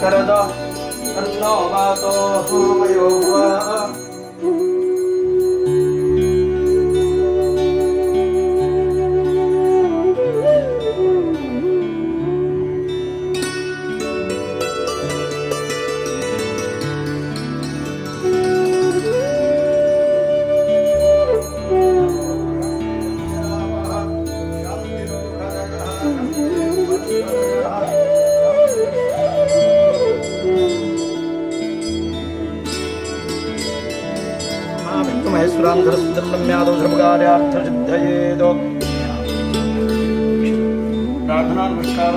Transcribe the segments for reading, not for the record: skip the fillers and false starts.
Karada Anno Mato Homayoga धर्म्यादो धर्मकार्यार्थसिद्धयेदो प्रार्थना नमस्कार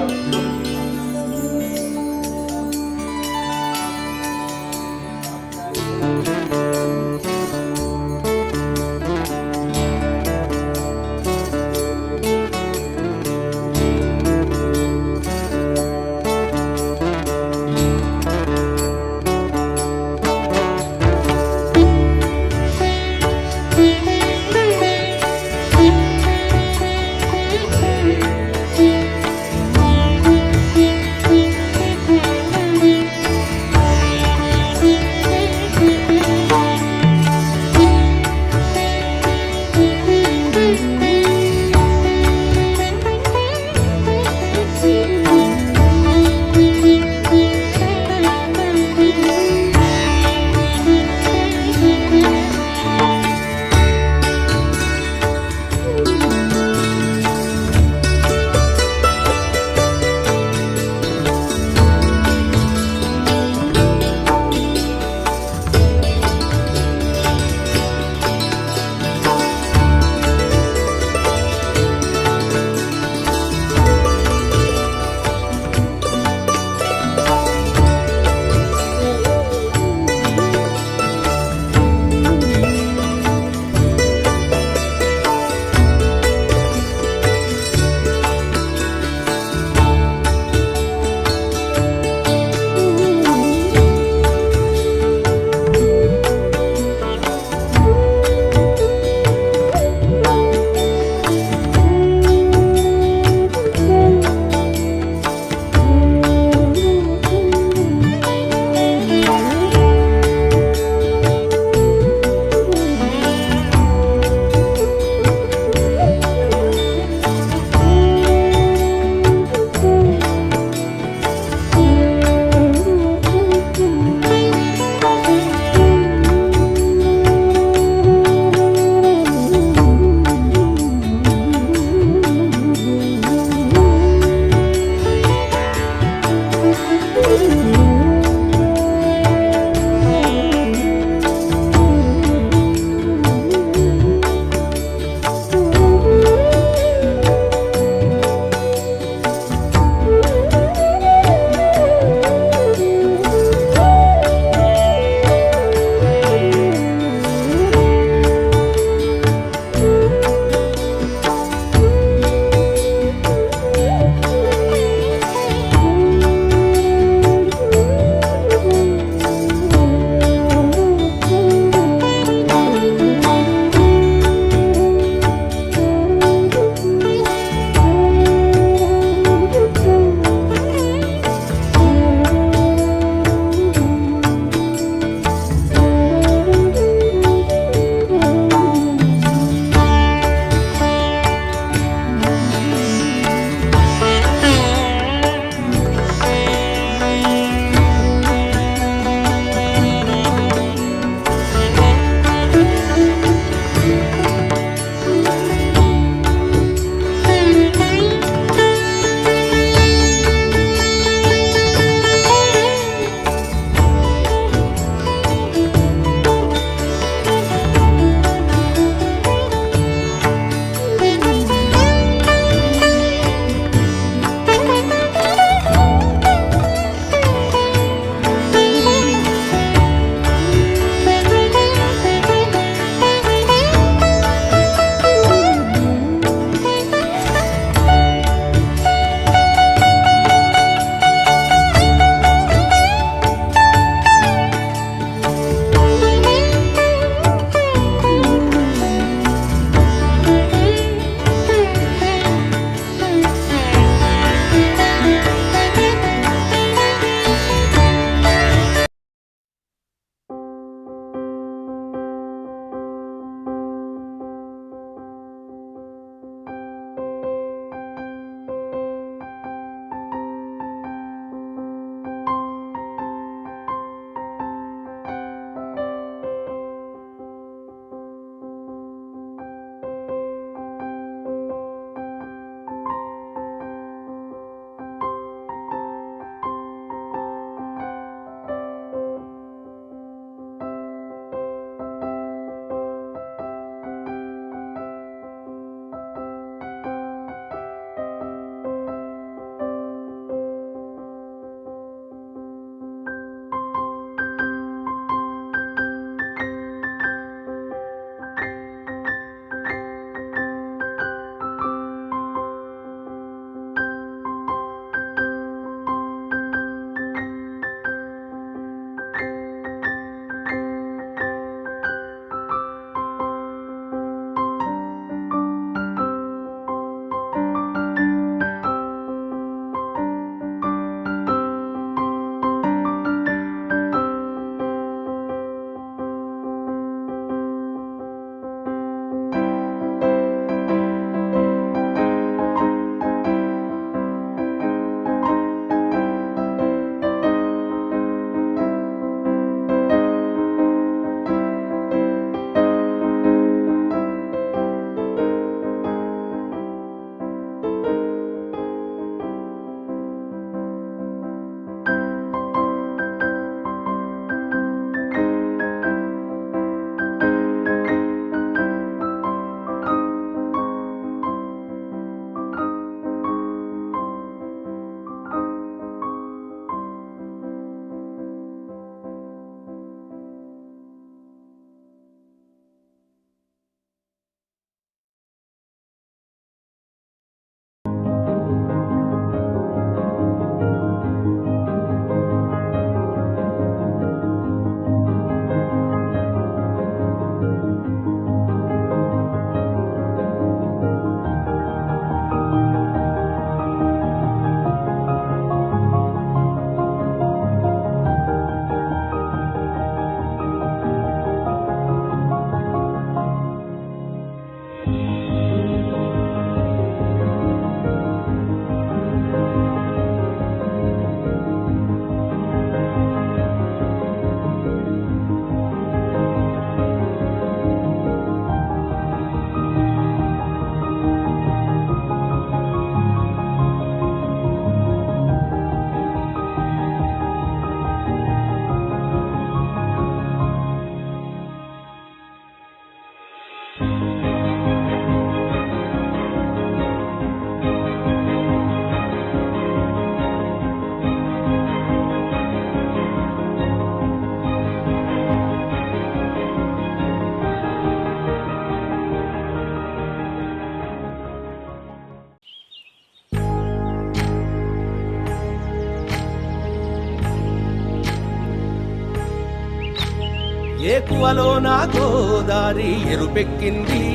ఏకువలో నా గోదారి ఎరుపెక్కింది,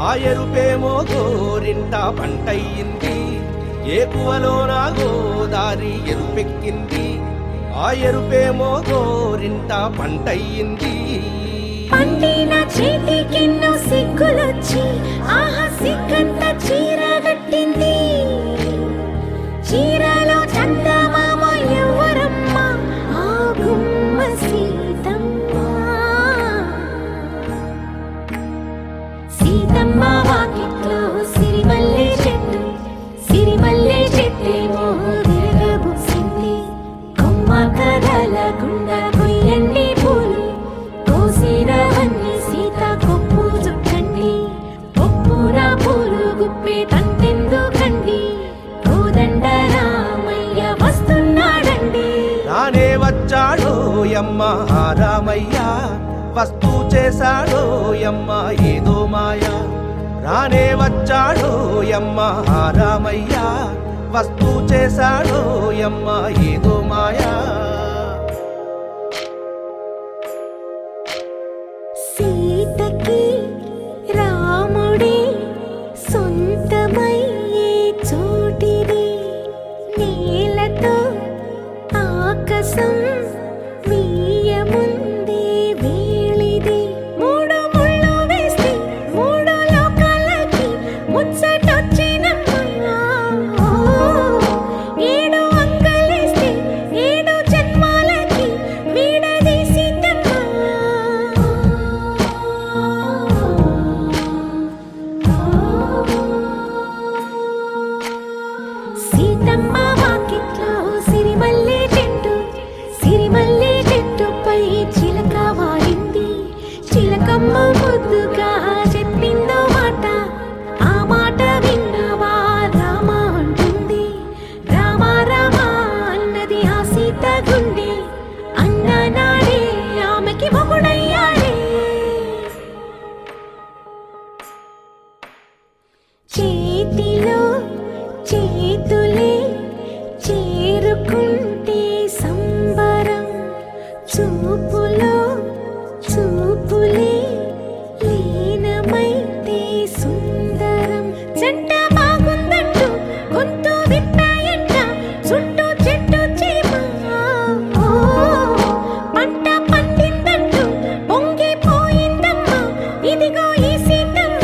ఆ ఎరుపేమో గోరింట పంటయ్యింది. ఏకువలో నా గోదారి ఎరుపెక్కింది, ఆ ఎరుపేమో గోరింట పంటయ్యింది. పండిన చేతికెన్నో సిగ్గులొచ్చి ఆహా సిగ్గంత చీర కట్టింది. చీరలో చందమామ ఎవరమ్మ, ఆ గుమ్మ సీతమ్మ. సీతమ్మ వాకిట్లో సిరిమల్లె చెట్టు, సిరిమల్లె చెట్టేమో విరగబూసింది. కొమ్మ కదలకుండా కొయ్యండి పూలు, కోసినవన్నీ సీత కొప్పు చుట్టండి. ఒప్పున పూలు గుప్పే తంతెందుకండి, కోదండ రామయ్య వస్తున్నాడండి. రానే వచ్చాడో యమ్మ ఆ రామయ్య, వస్తూ చేశాడో యమ్మ ఏదో మాయ. రానే వచ్చాడో యమ్మ ఆ రామయ్య, వస్తూ చేశాడో యమ్మ ఏదో మాయా. సీతకి రాముడే సొంతమయ్యే చోటిది, నేలతో ఆకాశం వీయముందే వేళిది. మూడు ముళ్ళు వేస్తే మూడు లోకాలకి ముచ్చటొచ్చినమ్మా. ఏడు అంగలేస్తే ఏడు జన్మాలకి వీడదీసిందమ్మా. సీతమ్మ వాకిట్లో సిరిమల్లె చెట్టు, సిరిమల్లె చెట్టుపై చిలక వాలింది. చిలకమ్మ ముద్దుగా చెప్పిందో మాట, ఆ మాట విన్నవా రామ అంటుంది. రామ రామ అన్నది ఆ సీత గుండె, అన్ననాడే ఆమెకి మొగుడయ్యాడే. చేతిలో చేతులే చేరుకుంటే సంబరం, చూపులో చూపులే లీనమైతే సుందరం. జంట బాగుందంటూ గొంతు విప్పాయంట చుట్టూ చెట్టు చీమ. పంట పండిందంటూ పొంగిపోయిందమ్మా, ఇదిగో ఈ సీతమ్మ.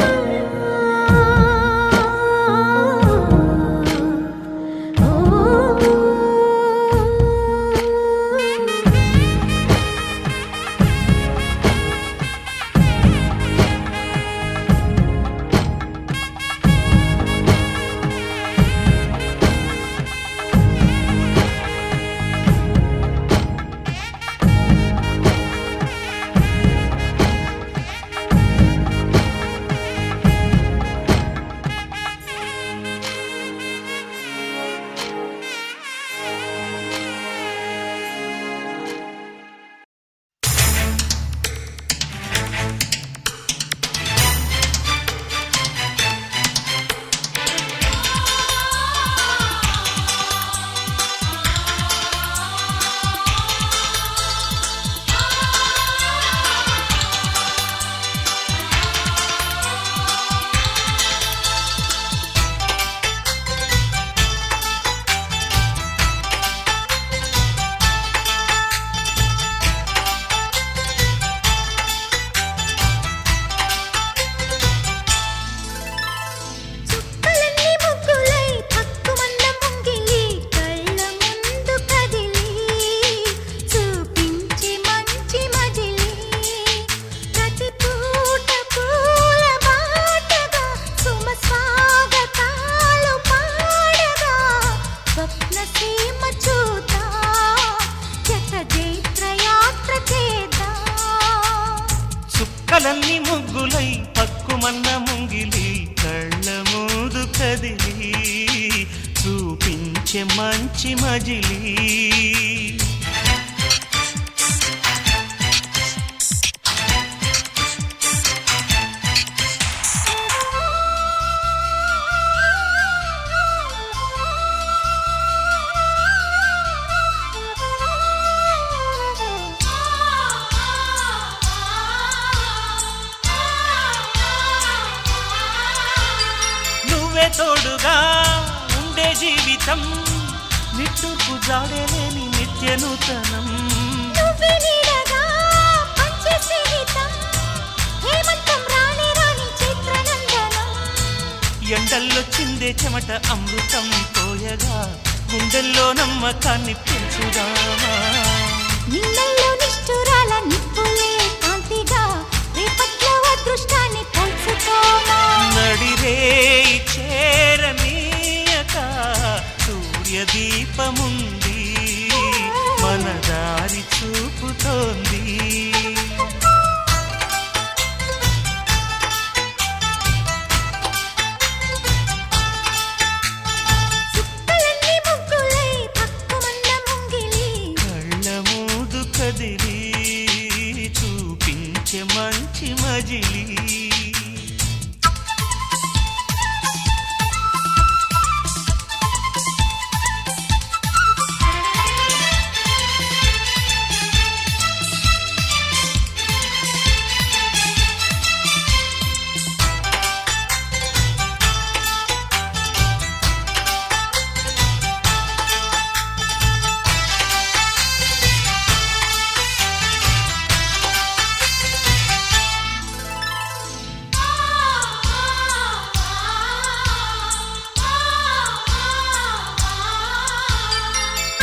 కలల్ని ముగ్గులై పక్కుమన్న ముంగిలి కళ్ళ మూదు కదిలి చూపించే మంచి మజిలీ తోడుగా ఉండే జీవితం నిట్టూర్పు జాడలేని నిత్య నూతనం నువ్వే నీడగా పంచే స్నేహితం హేమంతం రాని రాని చైత్రనందనం ఎండల్లో చిందే చెమట అమృతం పోయగా గుండెల్లో నమ్మకాన్ని పెంచుదామా నిన్నల్లో నిష్ఠురాల నిప్పులే కాంతిగా రేపట్లో అదృష్టాన్ని పోల్చుకోమా నడిరే చేరనీయక సూర్యదీపముంది మన దారి చూపుతోంది చుక్కలన్నీ ముగ్గులై పక్కుమన్న ముంగిలి కళ్ళ మూదు కదిలి చూపించే మంచి మజిలీ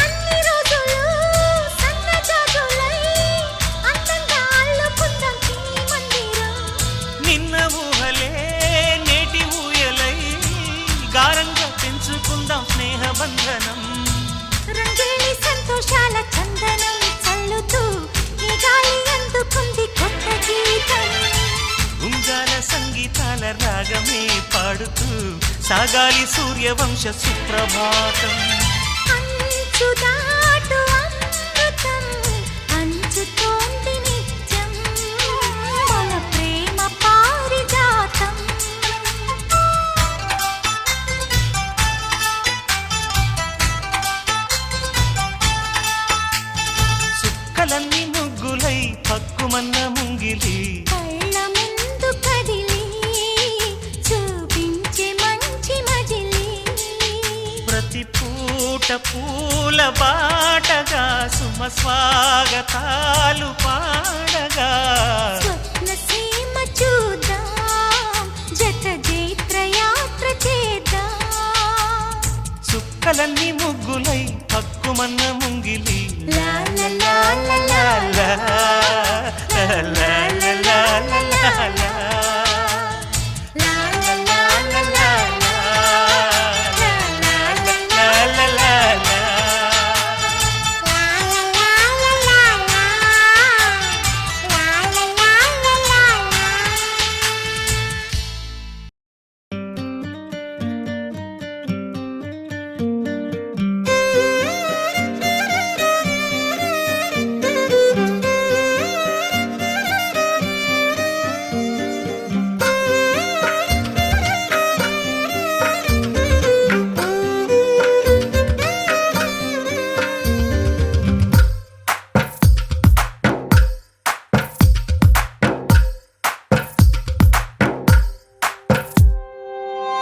అన్ని రోజులు సన్నజాజులై అందంగా అల్లుకుందాం సినీ మందిరం నిన్న ఊహలే నేటి ఊయలై గారంగా పెంచుకుందాం స్నేహబంధనం రంగేలి సంతోషాల చందనం చల్లుతూ ఈ గాలి అందుకుంది కొత్త గీతం ఉంగాల సంగీతాల రాగమే పాడుతూ సాగాలి సూర్యవంశ సుప్రభాతం అంచు దాటు అమృతం పంచుతోంది నిత్యం మన ప్రేమ పారిజాతం చుక్కలన్నీ ముగ్గులై పక్కుమన్న ముంగిలి కళ్ళ ముందు కదిలి చూపించే మంచి మజిలీ ప్రతి పూట పూల బాటగా సుమ స్వాగతాలు పాడగా స్వప్న సీమ చూద్దాం జత జైత్ర యాత్ర చేద్దాం చుక్కలన్నీ ముగ్గులై పక్కుమన్న ముంగిలి లా లా లా లా లా లా, లా, లా, లా, లా, లా, లా, లా. లా లా లా లా లా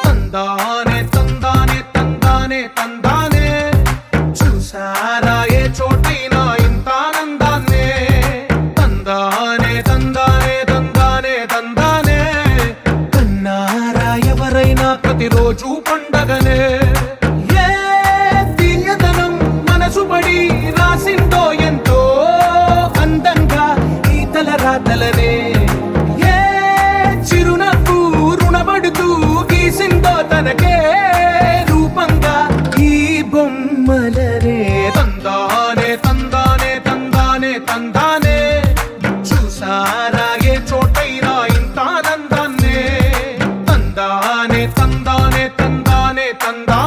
తందానే తందానే తందానే తందానే చూసారా ఏ చోటైనా ఇంత ఆనందాన్నే తందానే తందానే తందానే తందానే కన్నారా ఎవరైనా ప్రతిరోజు పండగనే ఏ తీయదనం మనసు పడి రాసిందో ఎంతో అందంగా ఈ తలరాతలనే ఏ చిరునవ్వు రుణపడుతూ గీసిందో తనకే రూపంగా ఈ బొమ్మలనే తందానే తందానే తందానే తందానే చూసారా ఏ చోటైనా ఇంత ఆనందాన్నే తందానే తందానే తందానే తందానే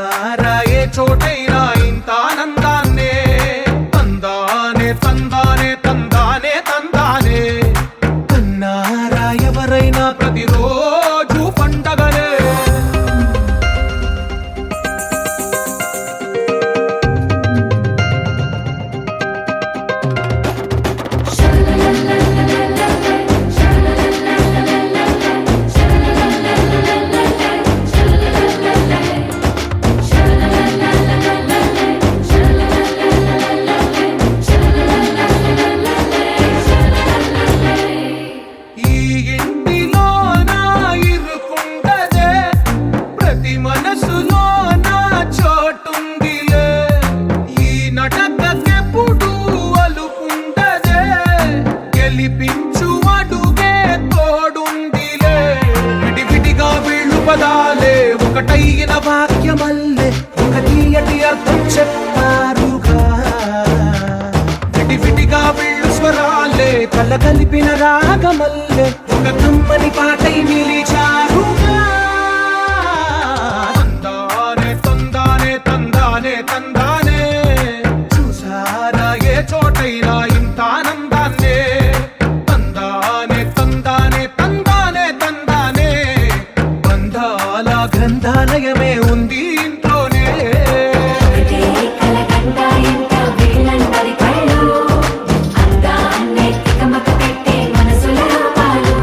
చూసారా ఏ చోటైనా ఇంత ఆనందాన్నే తందానే తందానే తందానే తందానే కన్నారా ఎవరైనా ప్రతిరోజు పండగనే ఈ ఇంటిలోన ఇరుకుండదే ప్రతి మనసులోన చోటుందిలే ఈ నటకెప్పుడు అలుకుండదే గెలిపించు అడుగే తోడుందిలే విడివిడిగా వీళ్ళు పదాలే ఒకటైన వాక్యమల్లే ఒక తీయటి అర్థం చెప్పారుగా విడివిడిగా వీళ్ళు స్వరాలే కల కలిపిన రాగమల్లే ఒక కమ్మని పాటై నిలిచారుగా తందానే తందానే తందానే తందానే చూసారా ఏ చోటైనా ఇంత ఆనందాన్నే తందానే తందానే తందానే తందానే బంధాల గ్రంథాలయమే ఉంది ఇంట్లోనే ఒకటే కలకండ ఎంత వీళ్ళందరి కళ్ళు అందాన్నే తికమక పెట్టే మనసుల రూపాలు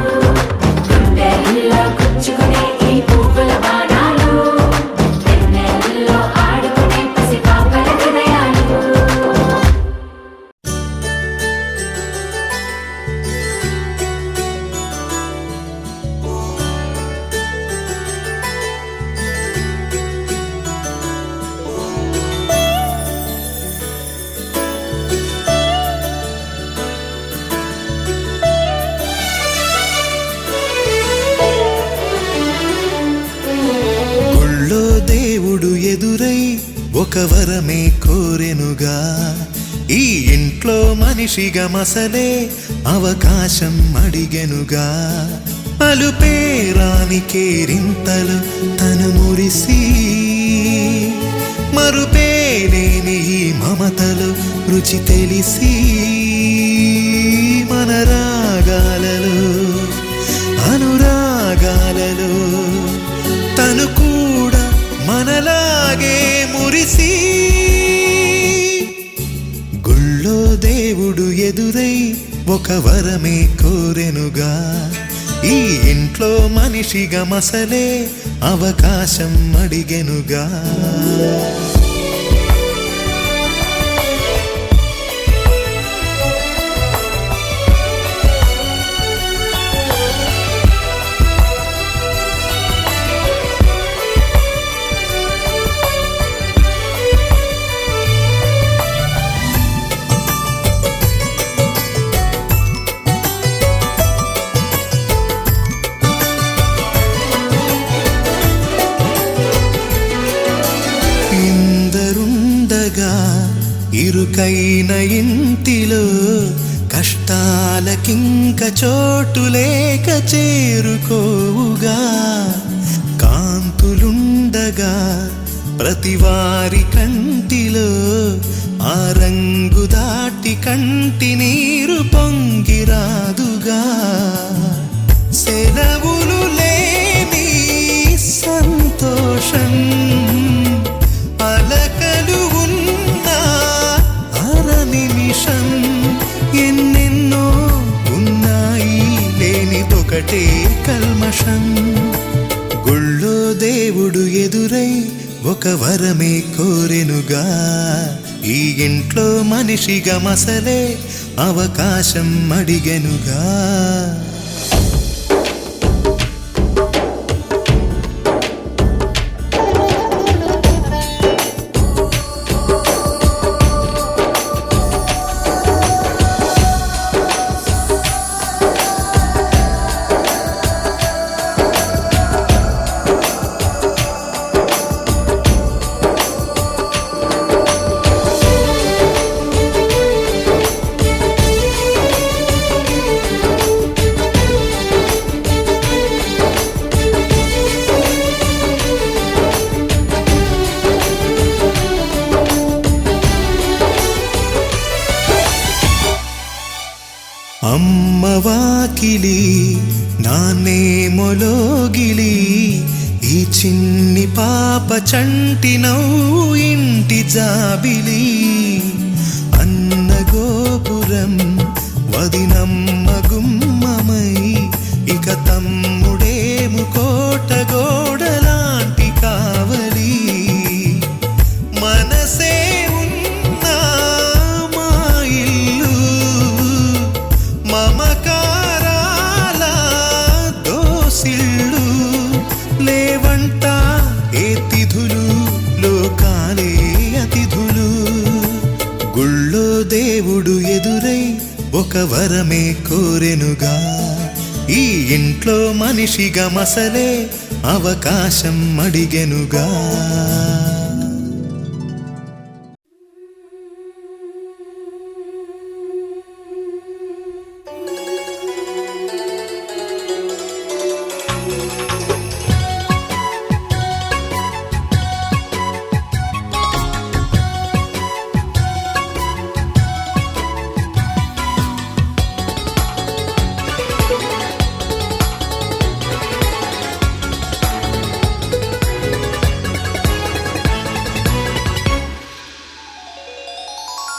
గుండెల్లో గుచ్చుకునే ఈ పువ్వుల బాణాలు వెన్నెల్లో ఆడుకునే పసిపాపల హృదయాలు గుళ్ళో దేవుడు ఎదురై ఒక వరమే కోరెనుగా ఈ ఇంట్లో మనిషిగా మసలే అవకాశం అడిగెనుగా అలుపేరాని కేరింతలు తను మురిసి మరుపేలేని ఈ మమతలు రుచి తెలిసి మన రాగాలలో అనురాగాలలో తను కూడా మనలాగే మురిసి గుళ్ళో దేవుడు ఎదురై ఒక వరమే కోరెనుగా ఈ ఇంట్లో మనిషిగా మసలే అవకాశం అడిగెనుగా ఇందరుండగా ఇరుకైన ఇంటిలో కష్టాలకింక చోటు లేక చేరుకోవుగా కాంతులుండగా ప్రతివారి కంటిలో ఆ రంగు దాటి కంటి నీరు పొంగిరాదుగా సెలవులు లేని సంతోషం అలకలు ఉన్న అర నిమిషం ఎన్నెన్నో ఉన్నాయి లేనిదొకటే కల్మషం గుళ్ళో దేవుడు ఎదురై ఒక వరమే కోరెనుగా ఈ ఇంట్లో మనిషిగా మసలే అవకాశం అడిగెనుగా అమ్మ వాకిలి నాన్నేమొలోగిలి ఈ చిన్ని పాప చంటి నవ్వు ఇంటి జాబిలి అన్న గోపురం వదినమ్మ గుమ్మమై ఇక తమ్ముడేము కోట గోడలాంటి కావలి మనసే ఉన్నా మా ఇల్లు మమకారాల దోసిళ్ళు లేవంట ఏ తిథులు లోకాలే అతిథులు గుళ్ళో దేవుడు ఎదురై ఒక వరమే కోరెనుగా ఈ ఇంట్లో మనిషిగా మసలే అవకాశం అడిగెనుగా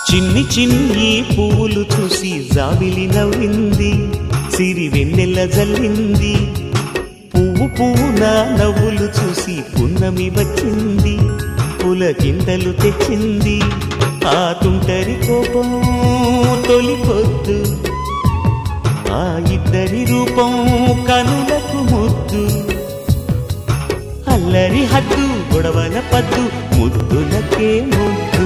చిన్ని చిన్ని పువ్వులు చూసి జాబిలి నవ్వింది సిరి వెన్నెల జల్లింది పువ్వు పువ్వున నవ్వులు చూసి పున్నమి వచ్చింది పులకింతలు తెచ్చింది ఆ తుంటరి కోపం తొలి పొద్దు ఆ ఇద్దరి రూపం కనులకు ముద్దు అల్లరి హద్దు గొడవల పద్దు ముద్దులకే ముద్దు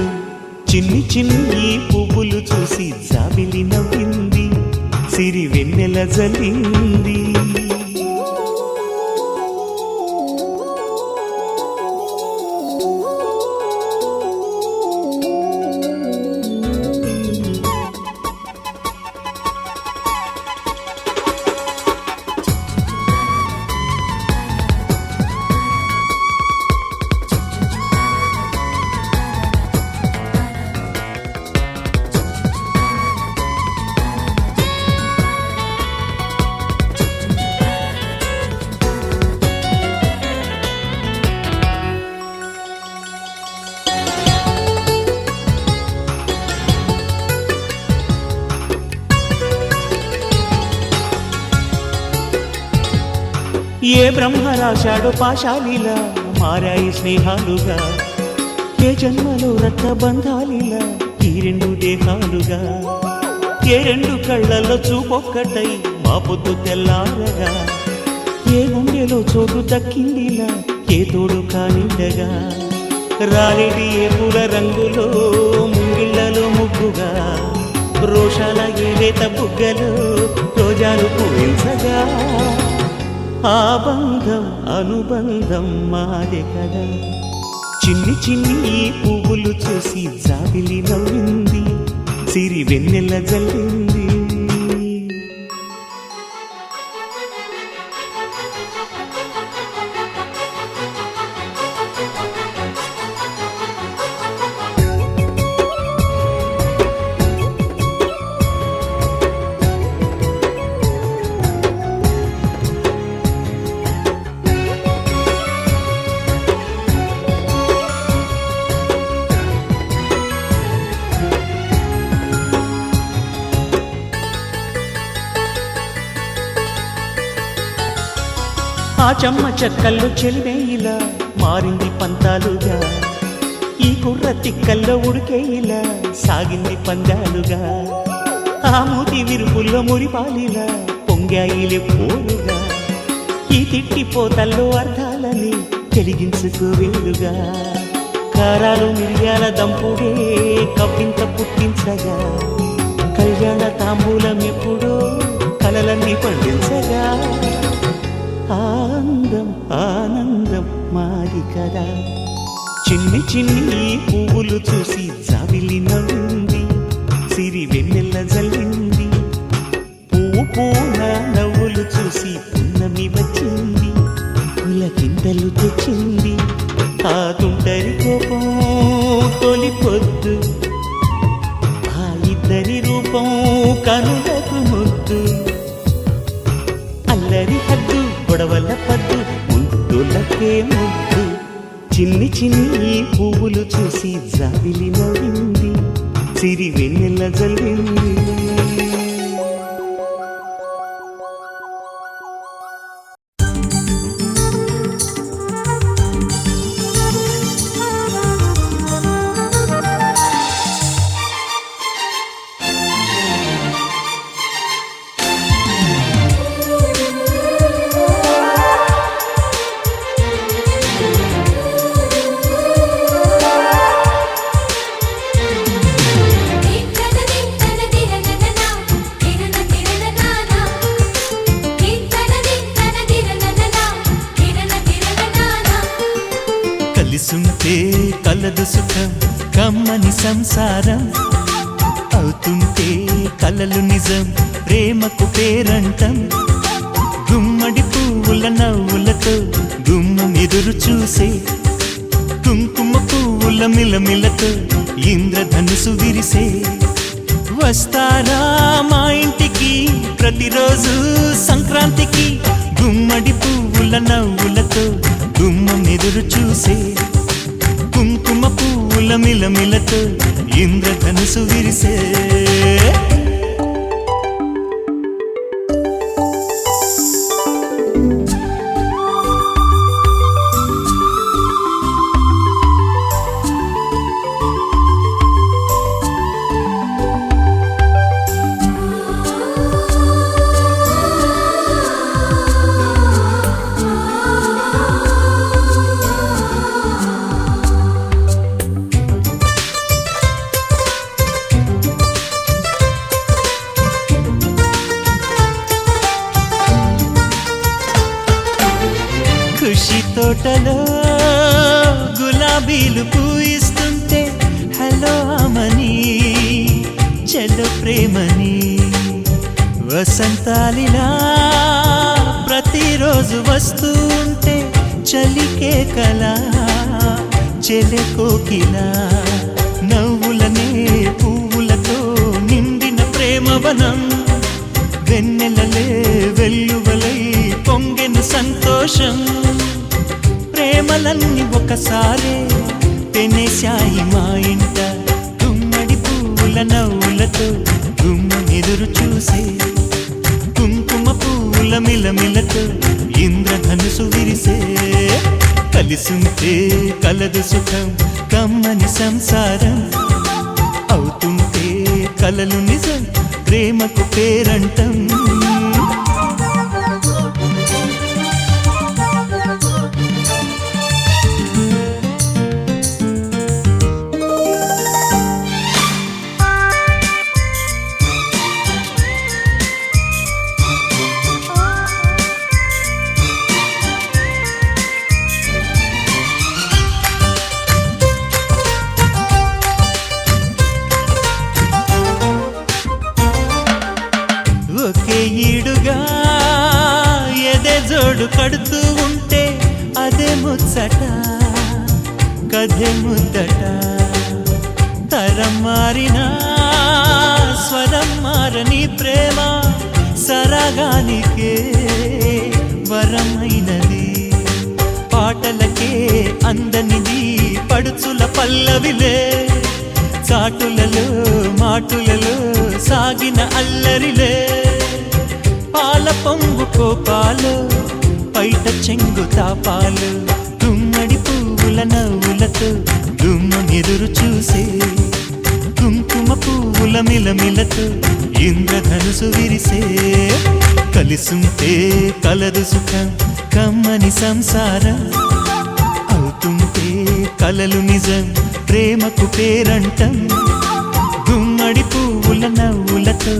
చిన్ని చిన్ని పువ్వులు చూసి జాబిలి నవ్వింది సిరి వెన్నెల జల్లింది ఏ బ్రహ్మ రాశాడో పాశాలిలా మారాయి స్నేహాలుగా ఏ జన్మలో రక్త బంధాలిలా ఈ రెండు దేహాలుగా ఏ రెండు కళ్ళల్లో చూపొక్కటై మా పొద్దు తెల్లారగా ఏ గుండెలో చోటు దక్కిందిలా ఏ తోడు కానిండగా రాలేది ఏ పూల రంగులో ముంగిళ్లలో ముగ్గుగా రోషాల ఏలేత బుగ్గలో రోజాలు పూయించగా ఆ బంధం అనుబంధం మాదే కదా చిన్ని చిన్ని పువ్వులు చూసి జాబిలి నవ్వింది సిరి వెన్నెల జల్లింది ఆ చెమ్మ చెక్కల్లో చెలిమే ఇలా మారింది పంతాలుగా ఈ కుర్ర తిక్కల్లో ఉడికే ఇలా సాగింది పందాలుగా ఆ మూతి విరుపుల్లో మురిపాలిలా పొంగాయిలే పోలుగా ఈ తిట్టిపోతల్లో అర్థాలని తెలిగించుకోవేలుగా కారాలు మిరియాల దంపుడే కవ్వింత పుట్టించగా కళ్యాణ తాంబూలం ఎప్పుడో కలలన్నీ పండించగా ఆనందం ఆనందం మాది కదా చిన్ని చిన్ని పువ్వులు చూసి జాబిలి నవ్వింది సిరి వెన్నెల జల్లింది పువ్వు పూన నవ్వులు చూసి పున్నమి వచ్చింది పులకింతలు తెచ్చింది ఆ తుంటరి కోపం తొలి పొద్దు ఆ ఇద్దరి రూపం కనులకు ముద్దు చిన్ని ఈ పువ్వులు చూసి జాబిలి నవ్వింది, సిరి వెన్నెల జల్లింది. కలిసుంటే కలదు సుఖం కమ్మని సంసారం, అవుతుంటే కలలు నిజం ప్రేమకు పేరంటం. గుమ్మడి పువ్వుల నవ్వులతో గుమ్మం ఎదురు చూసే, కుంకుమ పువ్వుల మిలమిలతో ఇంద్రధనుసు విరిసే. వస్తారా మా ఇంటికి ప్రతిరోజు సంక్రాంతికి, గుమ్మడి పువ్వుల నవ్వులతో గుమ్మం ఎదురు చూసే, కుంకుమ పువ్వుల మిలమిలతో ఇంద్రధనుసు విరిసే. ఖుషి తోటలో గులాబీలు పూయిస్తుంటే హలో అమని చెల్లో ప్రేమని, వసంతాలిలా ప్రతిరోజు వస్తూ ఉంటే చలికే కలా చెలె కోకిలా. నవ్వులనే పువ్వులతో నిండిన ప్రేమవనం, వెన్నెలలే వెల్లువలై పొంగెను సంతోషం. ప్రేమలన్నీ ఒకసారే పెనేశాయి మా ఇంట, గుమ్మడి పువ్వుల నవ్వులతో గుమ్మం ఎదురు చూసే, కుంకుమ పువ్వుల మిలమిలతో ఇంద్రధనుసు విరిసే. కలిసుంటే కలదు సుఖం కమ్మని సంసారం, అవుతుంటే కలలు నిజం ప్రేమకు పేరంటం. ఒకే ఈడుగా ఎదే జోడు కడుతూ ఉంటే అదే ముచ్చట కథే ముద్దట. తరం మారినా స్వరం మారని ప్రేమ సరగానికే వరమైనది. పాటలకే అందనిది పడుచుల పల్లవిలే, చాటులలో మాటులలో సాగిన అల్లరిలే. పాల పొంగు కోపాలు పైట చెంగు తాపాలు, గుమ్మడి పువ్వుల నవ్వులతో గుమ్మం ఎదురు చూసే, కుంకుమ పువ్వుల మిలమిలతో ఇంద్రధనుసు విరిసే. కలిసుంటే కలదు సుఖం కమ్మని సంసారం, అవుతుంటే కలలు నిజం ప్రేమకు పేరంటం. గుమ్మడి పువ్వుల నవ్వులతో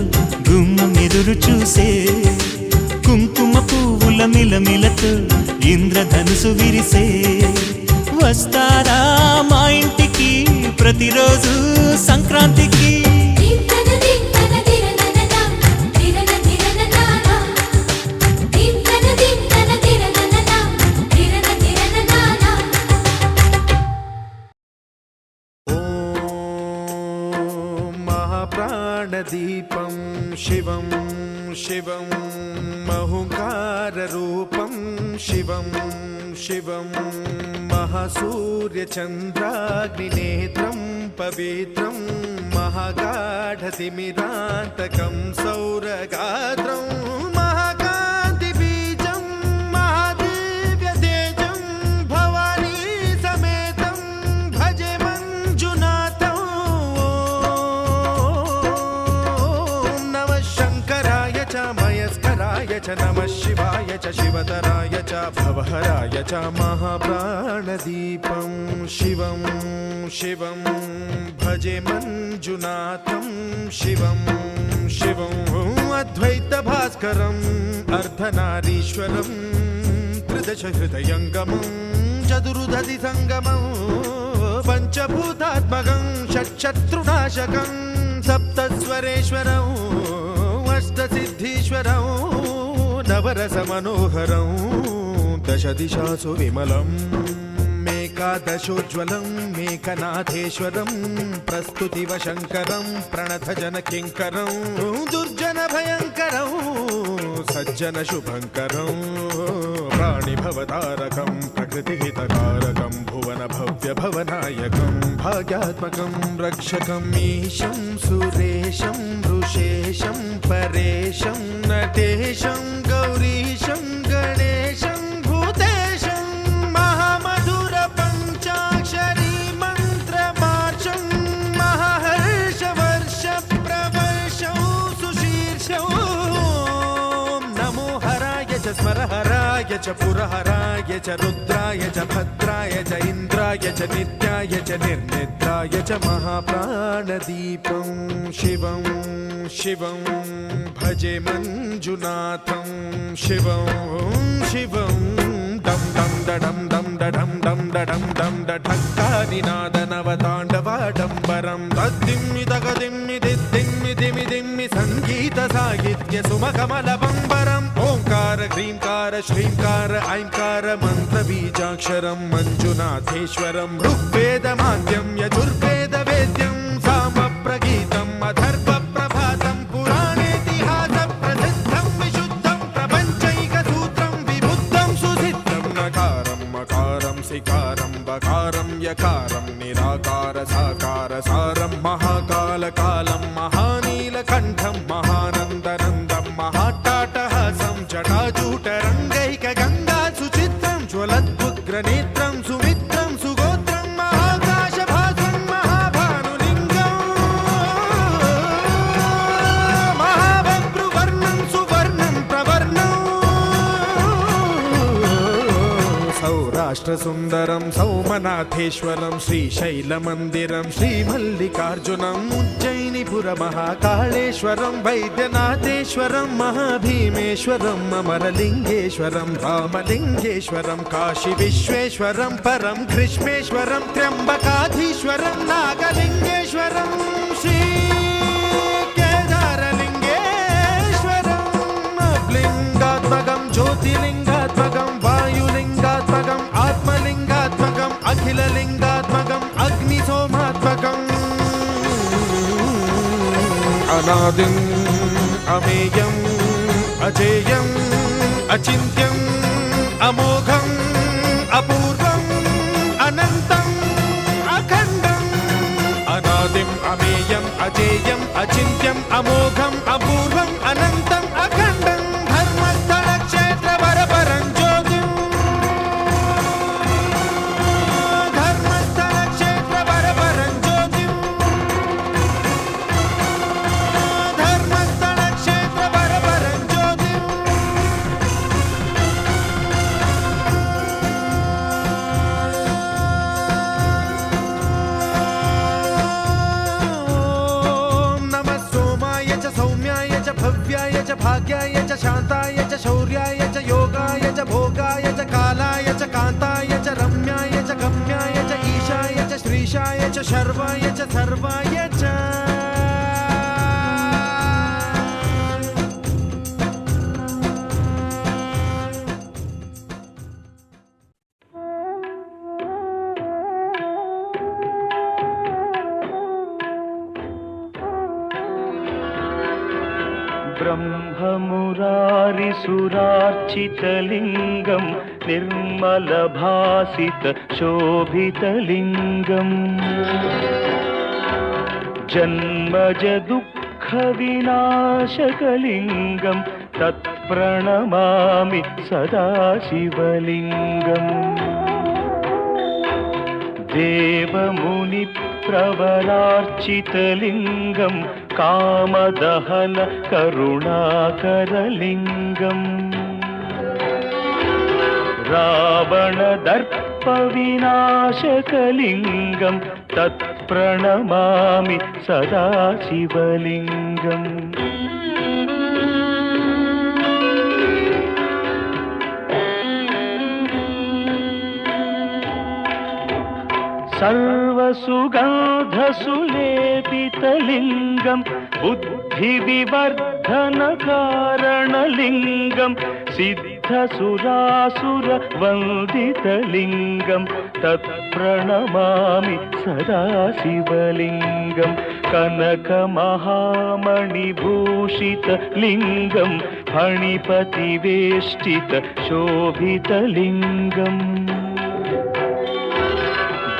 గుమ్మం ఎదురు చూసే, కుంకుమ పువ్వుల మిలమిలతో ఇంద్రధనుసు విరిసే. వస్తారా మా ఇంటికి ప్రతిరోజు సంక్రాంతికి. ప్రాణదీపం శివం శివం మహుంకార రూపం शिवं शिवं महासूर्यचन्द्राग्निनेत्रं पवित्रं महागाढतिमिरान्तकं सौरगात्रं महाकान्तिबीजं महादिव्यतेजं भवानी समेतं भजे मञ्जुनाथं ॐ नमः शङ्कराय च मयस्कराय च नमः शिवाय च शिवतराय च भवहराय च महाप्राणदीपं शिवं शिवं भजे मञ्जुनाथं शिवं शिवं अद्वैतभास्करम् अर्धनारीश्वरं त्रिदशहृदयङ्गमं चतुर्दधिसङ्गमं पञ्चभूतात्मकं षट्शत्रुनाशकं सप्तस्वरेश्वरम् अष्टसिद्धीश्वरं नवरसमनोहरं दशदिशासु विमलम् मेकादशोज्ज्वलं मेकनाथेश्वरं प्रस्तुतिवशङ्करं प्रणतजनकिङ्करं दुर्जनभयङ्करं सज्जनशुभङ्करं प्राणिभवतारकं प्रकृतिहितकारकं भुवनभव्यभवनायकं भाग्यात्मकं रक्षकम् ईशं सुरेशं ऋषेशं परेशं नटेशं गौरीशं गणेशं भूतेशं महामधुरपञ्चाक्षरी मन्त्रमार्चं महाहर्षवर्षप्रवर्षं सुशीर्षं नमो हराय च स्मरहराय च पुरहराय च रुद्राय च भद्राय च इन्द्राय च नित्याय च निर्निद्राय च महाप्राणदीपं शिवं शिवं भजे मञ्जुनाथं शिवं शिवं दं दं डडं दं डडं दं डडं दं डठक्कानिनादनवताण्डवाडम्बरं तद्दिम्मि तगदिम्मि दिद्दिम्मि दिमि दिम्मि सङ्गीतसाहित्य सुमकमलबम्बरम् ओङ्कार ह्रीङ्कार श्रीङ्कार ऐङ्कार मन्त्रबीजाक्षरं मञ्जुनाथेश्वरं ऋग्वेदमाद्यं यजुर्वेदवेद्यं सामप्रगीतम् अथर्वप्रभातं पुराणेतिहासप्रसिद्धं विशुद्धं प्रपञ्चैकसूत्रं विबुद्धं सुसिद्धं नकारं मकारं सिकारं बकारं यकारं निराकार साकार सारं महाकालकालं महानीलकण्ठं महानन्दनन्दं महाट्टाटहासं जटाजूटरङ्गैकगङ्गा सुचित्रं ज्वलद्वुग्रनेत्रं सुमित्रं सुगोत्रं महाकाशभासं महाभानुलिङ्गं महाबभ्रुवर्णं सुवर्णं प्रवर्णं सौराष्ट्रसुन्दरं सौमनाथेश्वरं श्रीशैलमन्दिरं श्रीमल्लिकार्जुनम् उज्जयिनीपुरमहाकाळेश्वरं वैद्यनाथेश्वरं महाभीमेश्वरम् अमरलिङ्गेश्वरं रामलिङ्गेश्वरं काशीविश्वेश्वरं परं कृष्णेश्वरं त्र्यम्बकाधीश्वरं नागलिङ्गेश्वरं श्रीकेदारलिङ्गेश्वरं लिङ्गात्मकं ज्योतिलिङ्गात्मकं वायुलिङ्गात्मकम् आत्मलिङ्गात्मकम् अखिललिङ्गात्मकम् अग्निसोमात्मकम् अनादिम् अमेयम् अजेयम् अचिन्त्यम् अमोघम् अपूर्वम् अनन्तम् अखण्डम् अनादिम् अमेयम् अजेयम् अचिन्त्यम् अमोघम् अपूर्वम् अनन्तम् अखण्डम् धर्मस्थलक्षेत्रवरपरं ज्योतिम् धर्मस्थलक्षेत्रवरपरं ज्योतिम् धर्मस्थलक्षेत्रवरपरं ज्योतिम् नमः सोमाय च सौम्याय च भव्याय च भाग्याय च शान्ताय च शौर्याय च योगाय च भोगाय च कालाय च कान्ताय च रम्याय च गम्याय च ईशाय च श्रीशाय च शर्वाय च सर्वाय च ब्रह्ममुरारिसुरार्चितलिङ्गं निर्मलभासितशोभितलिङ्गम् जन्मजदुःखविनाशकलिङ्गं तत्प्रणमामि सदा शिवलिङ्गम् देवमुनिप्रवरार्चितलिङ्गं कामदहन करुणाकरलिङ्गम् रावणदर्पविनाशकलिङ्गं तत्प्रणमामि सदा शिवलिङ्गम् सर्वसुगन्धसुलेपितलिङ्गं बुद्धिविवर्धनकारणलिङ्गं सिद्धसुरासुरवन्दितलिङ्गं तत्प्रणमामि सदा शिवलिङ्गं कनकमहामणिभूषितलिङ्गं फणिपतिवेष्टितशोभितलिङ्गम्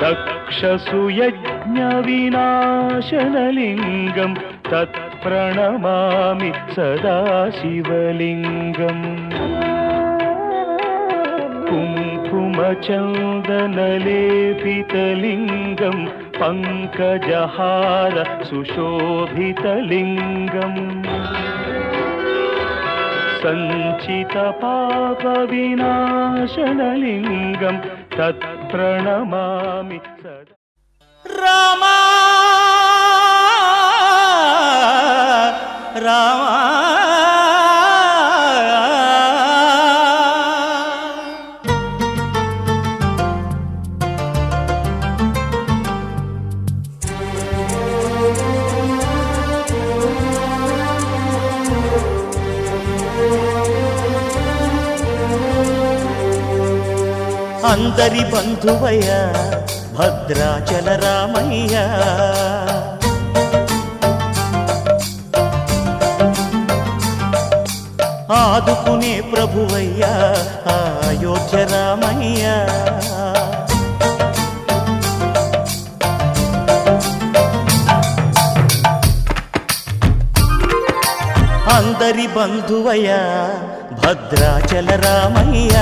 दक्षसुयज्ञविनाशनलिङ्गं तत्प्रणमामि सदा शिवलिङ्गम् कुङ्कुमचन्दनलेपितलिङ्गं पङ्कजहार सुशोभितलिङ्गम् सञ्चितपापविनाशनलिङ्गं तत्प्रणमामि सदा रामा रामा అందరి బంధువయ్య భద్రాచల రామయ్య ఆదుకునే ప్రభువయ్య అయోధ్య రామయ్య అందరి బంధువయ్య భద్రాచల రామయ్య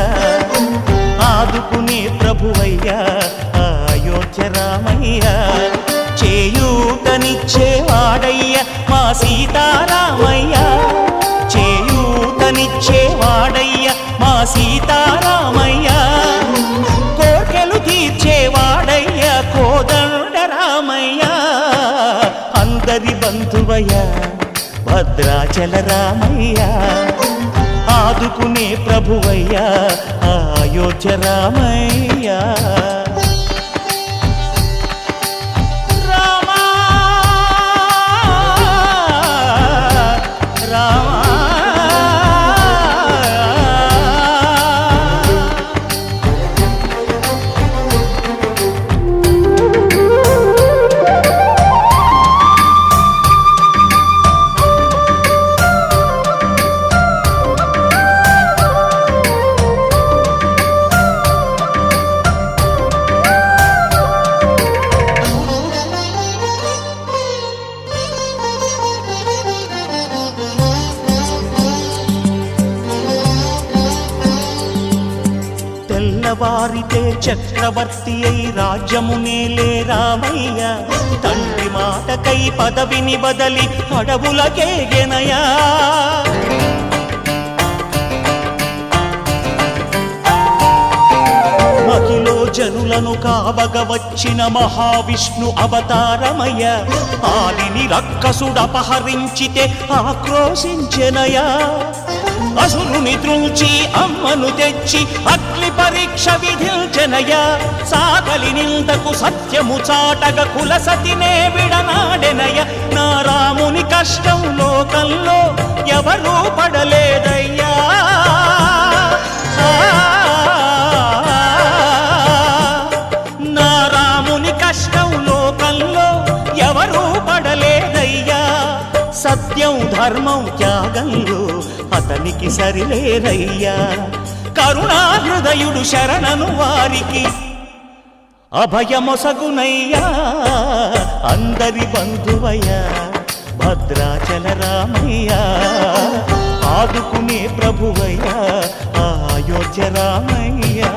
ఆదుకునే ప్రభువయ్యా అయోధ్య రామయ్య చేయూతనిచ్చేవాడయ్య మా సీతారామయ్య చేయూతనిచ్చేవాడయ్య మా సీతారామయ్య కోర్కెలు తీర్చేవాడయ్య కోదండ రామయ్య అందరి బంధువయ్య భద్రాచల రామయ్య ఆదుకునే ప్రభువయ్యా అయోధ్య రామయ్య రామా రామా వారితే చక్రవర్తి అయి రాజ్యమునేలే రామయ్య తండ్రి మాటకై పదవిని బదలి అడవులకేగెనయా మహిలో జనులను కావగ వచ్చిన మహావిష్ణు అవతారమయ్య ఆలిని రక్కసుడపహరించితే ఆక్రోశించెనయా అసురుని త్రుంచి అమ్మను తెచ్చి అగ్ని పరీక్ష విధించెనయ్యా సాగలి నిందకు సత్యము చాటగ కులసతినే విడనాడెనయ్య నా రాముని కష్టం లోకంలో ఎవరూ పడలేదయ్యా నా రాముని కష్టం లోకంలో ఎవరూ పడలేదయ్యా సత్యం ధర్మం త్యాగంలో అతనికి సరిలేరయ్యా. కరుణా హృదయుడు శరణను వారికి అభయమొసగునయ్యా. అందరి బంధువయ్యా భద్రాచల రామయ్యా, ఆదుకునే ప్రభువయ్యా అయోధ్య రామయ్యా.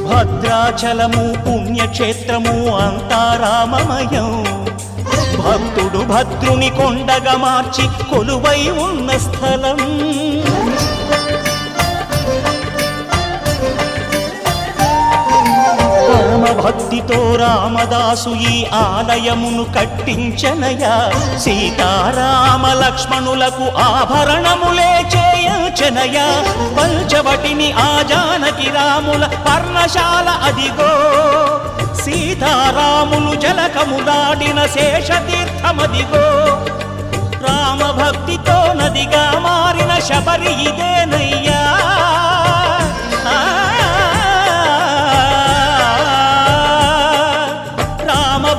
భద్రాచలము పుణ్యక్షేత్రము అంతా రామమయం. భక్తుడు భద్రుని కొండగా మార్చి కొలువై ఉన్న స్థలం. పరమ భక్తితో రామదాసు ఈ ఆలయమును కట్టించనయా. సీతారామ లక్ష్మణులకు ఆభరణములే చేయించనయా. పంచవటిని ఆ జానకి రాముల పర్ణశాల అదిగో. సీతారాములు జలకములాడిన శేషతీర్థమదిగో. రామ భక్తితో నదిగా మారిన శబరి ఇదేనయ్యా.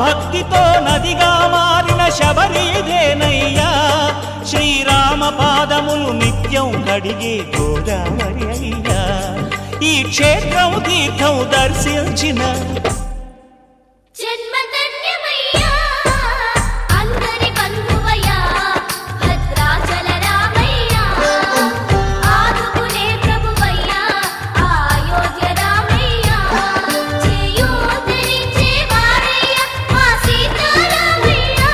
భక్తితో నదిగా మారిన శబరి ఇదేనయ్యా. శ్రీరామ పాదములు నిత్యం కడిగే గోదావరి అయ్యా. ఈ క్షేత్రం తీర్థం దర్శించిన జన్మధన్యమయ్యా. అందరి బంధువయ్యా భద్రాచల రామయ్యా, ఆదుకునే ప్రభువయ్యా అయోధ్య రామయ్యా. చేయూతనిచ్చే వారయ్యా మా సీతారామయ్యా,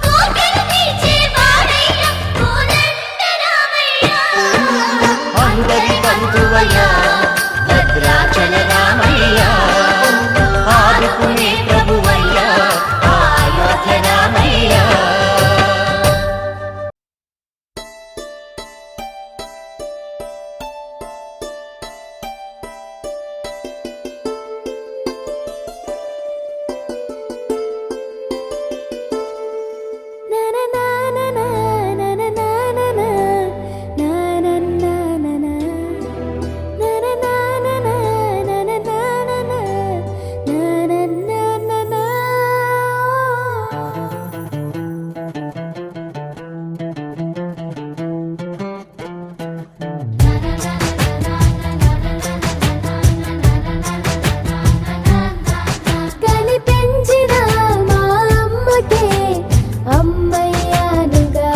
కోకెలు తీర్చే వారయ్యా కోదండ రామయ్యా. అందరి బంధువయ్యా భద్రాచల రామయ్యా, ఆదుకునే ప్రభువయ్యా అయోధ్య రామయ్యా. కనిపించిన మా అమ్మకే అమ్మయ్యానుగా,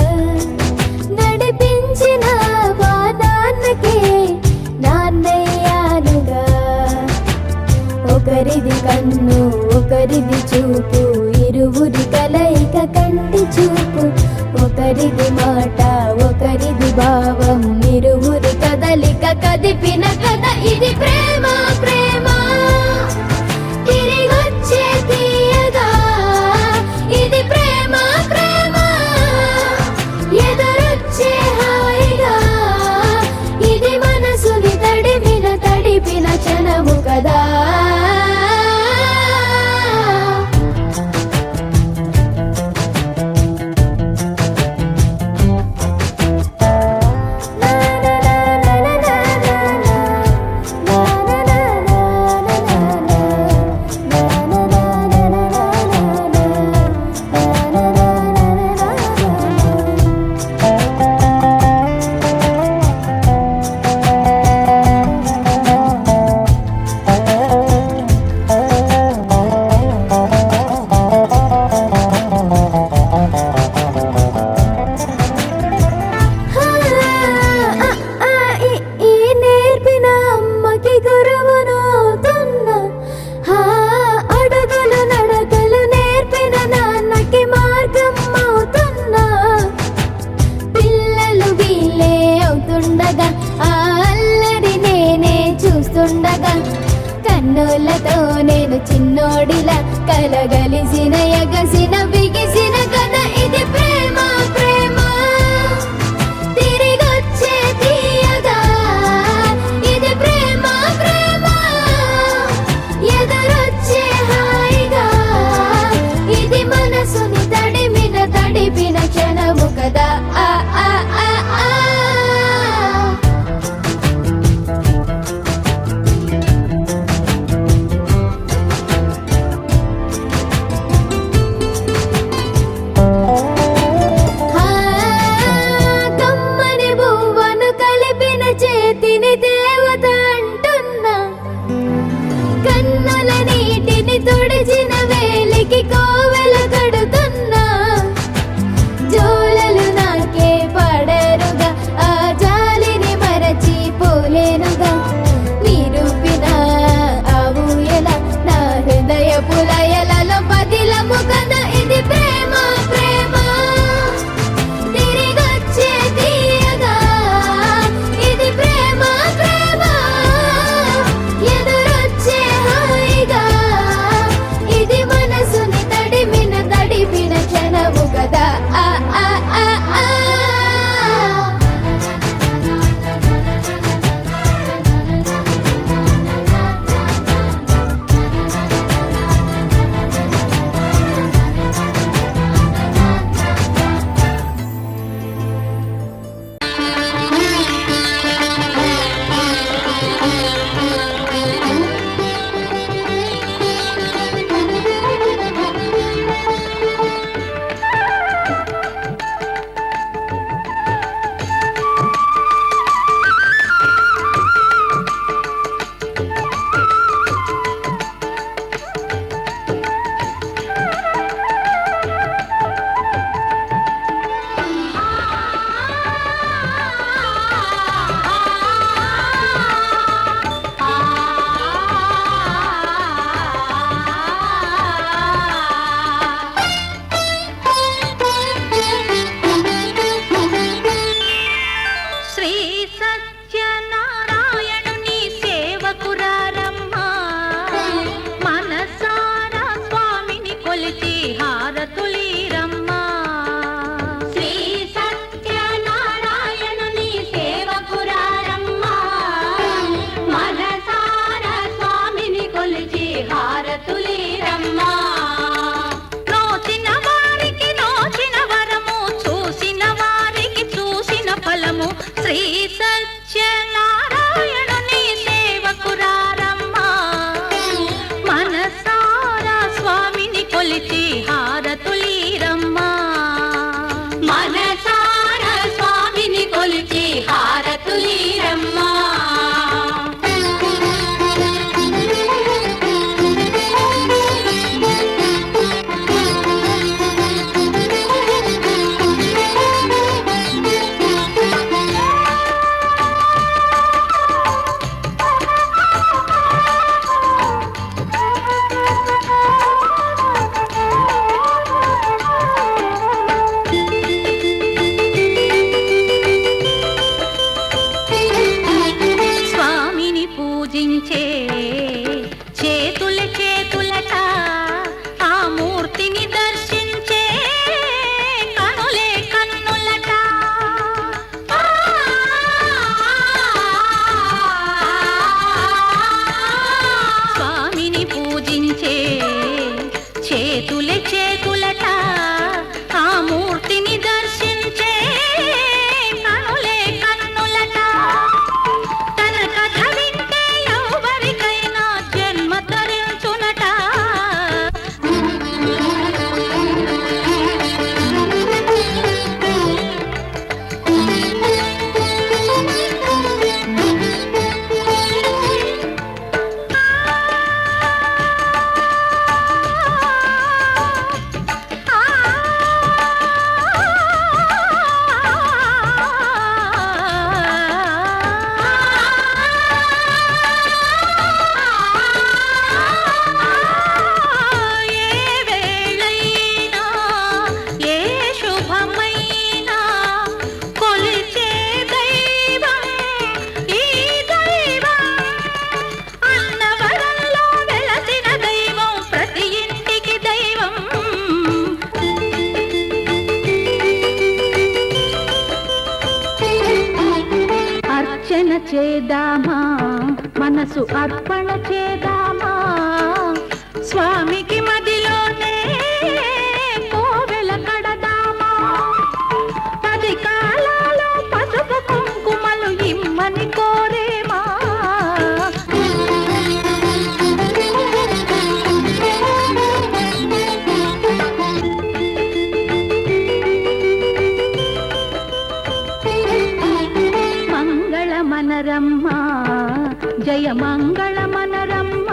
నడిపించిన మా నాన్నకే నాన్నయ్యానుగా. ఒకరిది కన్ను ఒకరిది చూపు, ఇరువురి కలయిక కంటి చూపు. ఒకరిది మాట ఒకరిది భావం, ఇరువురి కదలిక కదిపిన కథ ఇది ప్రేమ. ప్రేమ తిరిగొచ్చే తీయగా ఇది ప్రేమ. ప్రేమ ఎదురొచ్చే హాయిగా ఇది మనసుని తడిపిన క్షణము కదా. తోడు చిన్నోడిలా కలగలిసిన ఎగసిన బిగిసిన కథ ఇది ప్రేమ ప్రేమ తిరిగొచ్చే తీయగా ఇది ప్రేమ ప్రేమ ఎదురొచ్చే హాయిగా ఇది మనసుని తడిపిన క్షణము కదా ఆ ఆ ఆ ఆ కమ్మని బువ్వను కలిపిన చేతిని దేవత అంటున్నా కన్నుల నీటిని తుడిచిన వేలికి కోవెల కడుతున్నా జోలలు నాకే పడరుగా ఆ జాలిని మరచి పోలేనుగా నిరూపిన ఆవుయల నా హృదయ పులయలలో పదిలము కదా ఇది ప్రేమ ప్రేమ తిరిగొచ్చే తీయగా ఇది ప్రేమ ప్రేమ ఎదురొచ్చే హాయిగా ఇది మనసుని తడిపిన క్షణము కదా ఆ ఆ ఆ ఆ శ్రీ సత్యనారాయణుని సేవకురారమ్మా మనసారా స్వామిని కొలిచి హారతులీరమ్మా శ్రీ సత్యనారాయణుని సేవకురారమ్మా మనసారా స్వామిని కొలిచి హారతులీరమ్మా నోచిన వారికి నోచిన వరము చూసిన వారికి చూసిన ఫలము శ్రీ సత్యనారాయణుని సేవకురారమ్మా మనసారా స్వామిని కొలిచి హారతులీరమ్మా మనసారా స్వామిని కొలిచి హారతులీరమ్మా స్వామిని పూజించే చేతుల చేతులట ఆ మూర్తిని దర్శించే కనులే కన్నులట స్వామిని పూజించే చేతుల చేతులట ఆ మూర్తిని దర్శించే కనులే కన్నులట తన కథ వింటే ఎవరికైనా జన్మ తరించునట చేదామా మనసు అర్పణ చేదామా స్వామికి మదిలోనే కోవెల కడదామా 10 కాలాలు పసుపు కుంకుమలు ఇమ్మని కోరేమా మనరమ్మ జయ మంగళ మనరమ్మ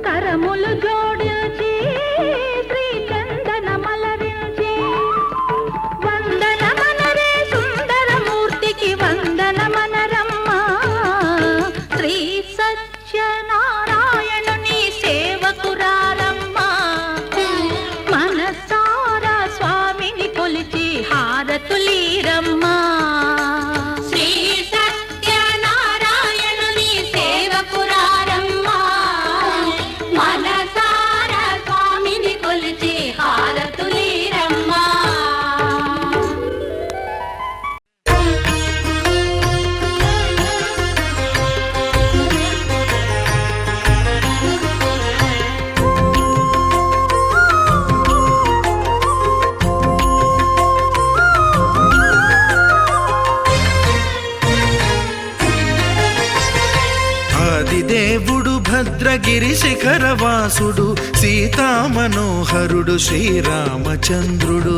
కరములు జోడించి శ్రీ చందన మలరించి వందన మనరే సుందరమూర్తికి వందన మనరమ్మ శ్రీ సత్యనారాయణుని సేవకురారమ్మ మనసారా స్వామిని కొలిచి హారతులీరమ్మ దేవుడు భద్రగిరి శిఖరవాసుడు సీతామనోహరుడు శ్రీరామచంద్రుడు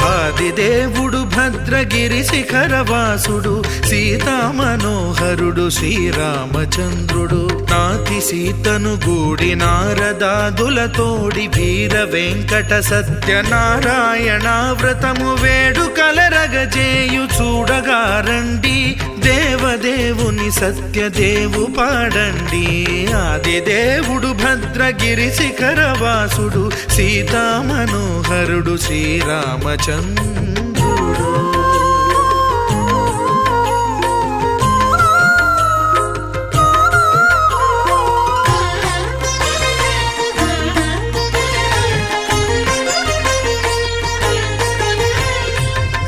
ఆదిదేవుడు భద్రగిరి శిఖరవాసుడు సీతామనోహరుడు శ్రీరామచంద్రుడు నాతి సీతను గూడి నారదాదులతోడి వీర వెంకట సత్యనారాయణ వ్రతము వేడుకలరగజేయు చూడగారండి దేవదేవుని సత్యదేవు పాడండి ఆదిదేవుడు భద్రగిరి శిఖరవాసుడు సీతామనోహరుడు శ్రీరామచంద్రుడు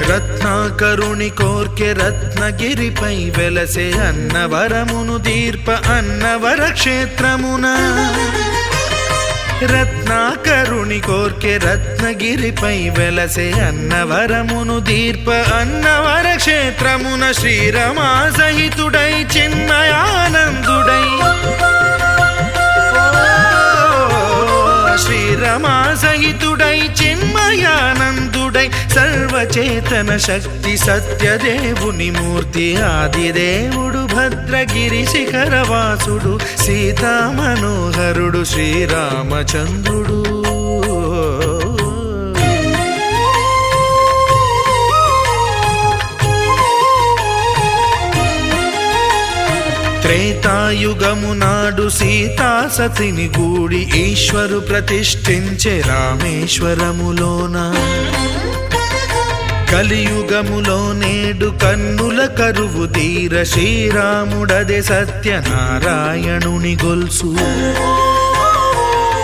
రత్నాకరుని కోర్కె రత్నగిరిపై వెలసే అన్నవరమును దీర్ప అన్నవర క్షేత్రమున రత్నాకరుని కోర్కె రత్నగిరిపై వెలసే అన్నవరమును దీర్ప అన్నవర క్షేత్రమున శ్రీరమా సహితుడై చిన్మయానందుడై శ్రీరమా సహితుడై చిన్మయానందుడై సర్వచేతన శక్తి సత్యదేవుని మూర్తి ఆదిదేవుడు భద్రగిరి శిఖరవాసుడు సీతామనోహరుడు శ్రీరామచంద్రుడు త్రేతాయుగము నాడు సీతా సతిని గూడి ఈశ్వరు ప్రతిష్ఠించే రామేశ్వరములోన కలియుగములో నేడు కన్నుల కరువు తీర శ్రీరాముడదే సత్యనారాయణుని గొల్సు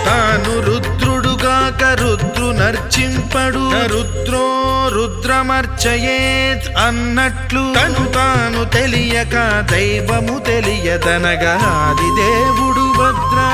తాను రుద్రుడుగాక రుద్రు నర్చింపడు రుద్రో రుద్రమర్చయేత్ అన్నట్లు తను తాను తెలియక దైవము తెలియదనగా ఆదిదేవుడు భద్రా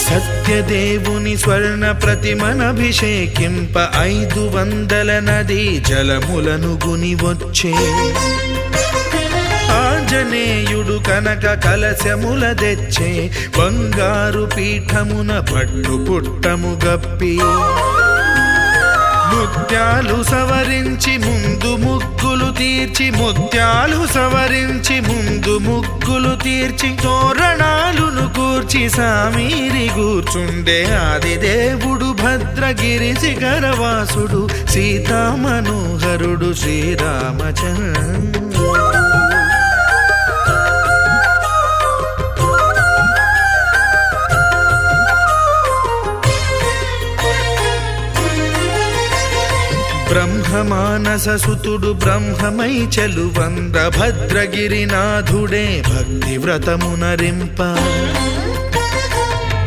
సత్యదేవుని స్వర్ణ ప్రతిమనభిషేకింప 500 నదీ జలములను గుని వచ్చే ఆంజనేయుడు కనక కలశముల తెచ్చే బంగారు పీఠమున పట్టు పుట్టము గప్పి ముత్యాలు సవరించి ముందు ముగ్గులు తీర్చి ముత్యాలు సవరించి ముందు ముగ్గులు తీర్చి తోరణాలును కూర్చి సామీరి కూర్చుండే ఆదిదేవుడు భద్రగిరి శిఖరవాసుడు సీతామనోహరుడు శ్రీరామచంద్రుడు బ్రహ్మ మానస సుతుడు బ్రహ్మమై చెలువంద భద్రగిరినాథుడే భక్తి వ్రతమునరింప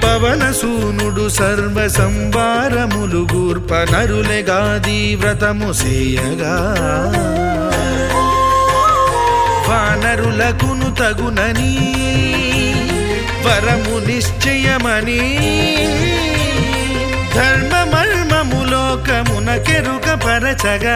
పవన సూనుడు సర్వ సంవారములు గూర్ప నరులెగాది వ్రతము సేయగా వానరులకును తగునని వరము నిశ్చయమని ధర్మమర్మములోకమునకెరుక పరచగా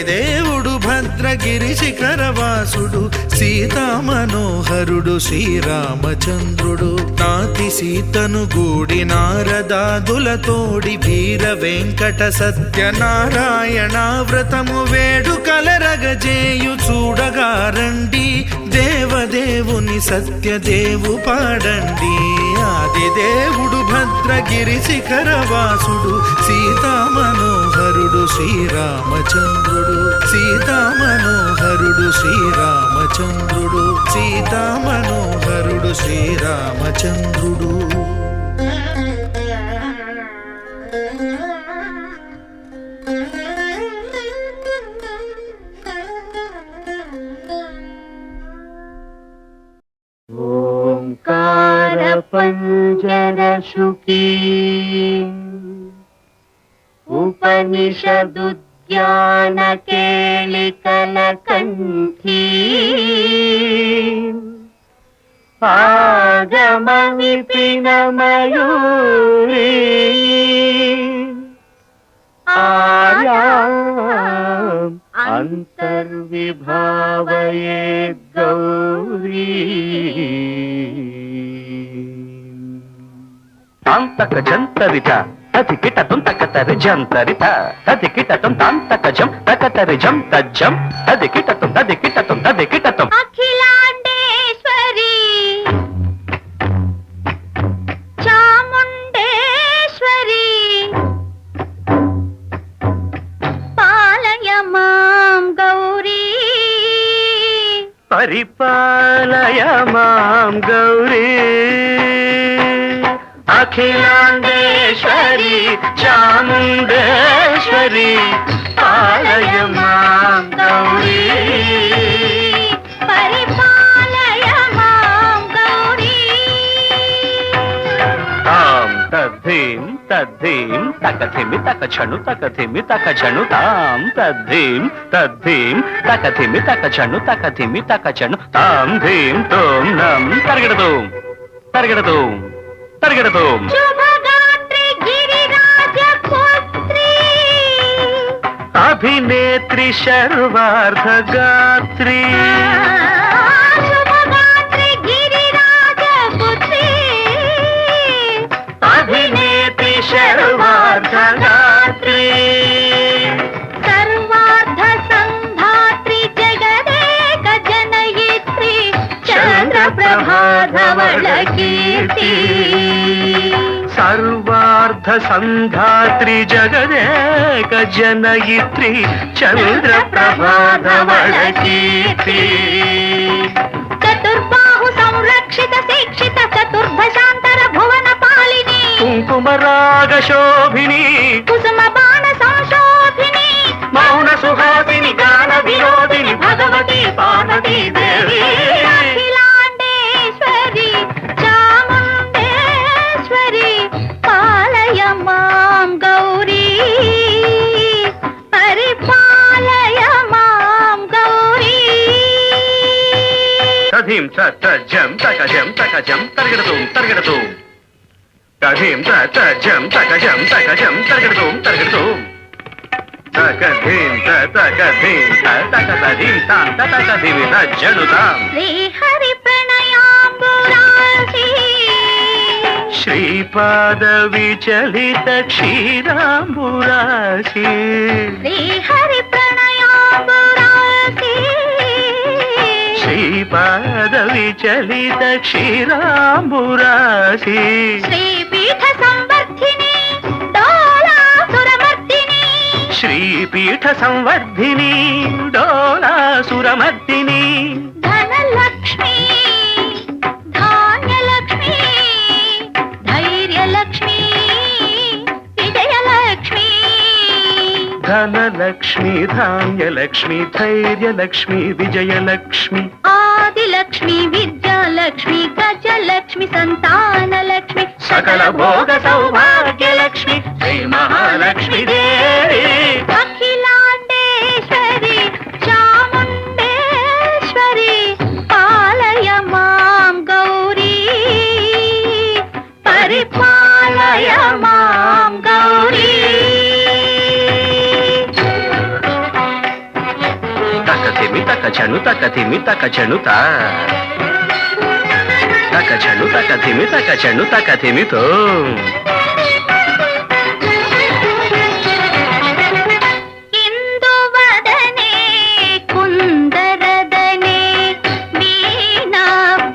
దేవుడు భద్రగిరి శిఖరవాసుడు సీతామనోహరుడు శ్రీరామచంద్రుడు నాతి సీతను గూడి నారదాదులతోడి వీర వెంకట సత్యనారాయణ వ్రతము వేడుకలరగజేయు చూడగా రండి దేవదేవుని సత్యదేవు పాడండి ఆదిదేవుడు భద్రగిరి శిఖరవాసుడు సీతామనోహరుడు శ్రీరామచంద్రుడు సీతామనోహరుడు శ్రీరామచంద్రుడు సీతామనోహరుడు శ్రీరామచంద్రుడు పంజరశుకీ ఉపనిషదుద్యాన కేళికల కంఠీ ఆగమవిపిన మయూరీ ఆర్యాం అంతర్విభావయే గౌరీ తాంతక జంతరిత తతి కిటతం తకతరి జంతరిత తది కిటతం తాంతక జం తకతరి జం తజ్జం తది కిటతం అఖిలాండేశ్వరి చాముండేశ్వరి పాలయ మాం గౌరీ పరిపాలయ మాం గౌరీ అఖిలాండేశ్వరి చాముండేశ్వరి పాలయ మాం గౌరీ పరిపాలయ మాం గౌరీ తాం తద్ధీం తద్ధీం తకథిమి తకచను తకథిమి తకచను తాం తద్ధీం తద్ధీం తకథిమి తకచను తకథిమి తకచను తాం ధీం తోం నం తరగడదోం తరగడదోం తరగడదోం శుభగాత్రి గిరిరాజ పుత్రి అభినేత్రి శర్వార్ధగాత్రి శుభగాత్రి గిరిరాజ పుత్రి అభినేత్రి శర్వార్ధగాత్రి సర్వార్థ సంధాత్రి జగదేక జనయిత్రి చంద్రప్రభాధవళ కీర్తి సర్వార్ధ సంధాత్రి జగదేక జనయిత్రి చంద్రప్రభాధవళ కీర్తి చతుర్బాహు సంరక్షిత శిక్షిత చతుర్భశాంతర భువన పాలిని కుంకుమరాగ శోభిని కుసుమ బాణ సంశోభిని మౌన సుహాసిని గాన వినోదిని భగవతి పార్వతీ దేవి అఖిలాండేశ్వరి చాముండేశ్వరి పాలయ మాం గౌరీ పరిపాలయ మాం గౌరీ తధీం తజ్జం తకజం తకజం తరగడదోం తరగడదోం తధీం తజ్జం తకజం తకజం తరగడదోం తరగడదోం తకధీం తకధీం తకధీం తాం తకధీం తజ్జనుతాం శ్రీహరి ప్రణయాంబురాసి శ్రీపాద విచలిత క్షీరాంబురాశి శ్రీహరి ప్రణయాంబురాసి శ్రీపాద విచలిత క్షీరాంబురాశి శ్రీపీఠ సంవర్ధిని డోలాసురమర్దిని శ్రీపీఠ సంవర్ధిని డోలాసురమర్దిని ధనలక్ష్మి ధాన్యలక్ష్మి ధైర్యలక్ష్మి విజయలక్ష్మి ధనలక్ష్మి ధనలక్ష్మి ధైర్యలక్ష్మి విజయలక్ష్మి ఆదిలక్ష్మి విద్యాలక్ష్మి గజలక్ష్మి సంతానలక్ష్మి సకల భోగ సౌభాగ్యలక్ష్మి శ్రీ మహాలక్ష్మి దేవి అఖిలాండేశ్వరి చాముండేశ్వరి పాలయ మాం గౌరీ పరిపాలయ మాం గౌరీ తకతిమి తకచను తకతిమి తకచనుత తకచను తకతిమి తకచను తకతిమితో ఇందువదనే కుందరదనే వీణా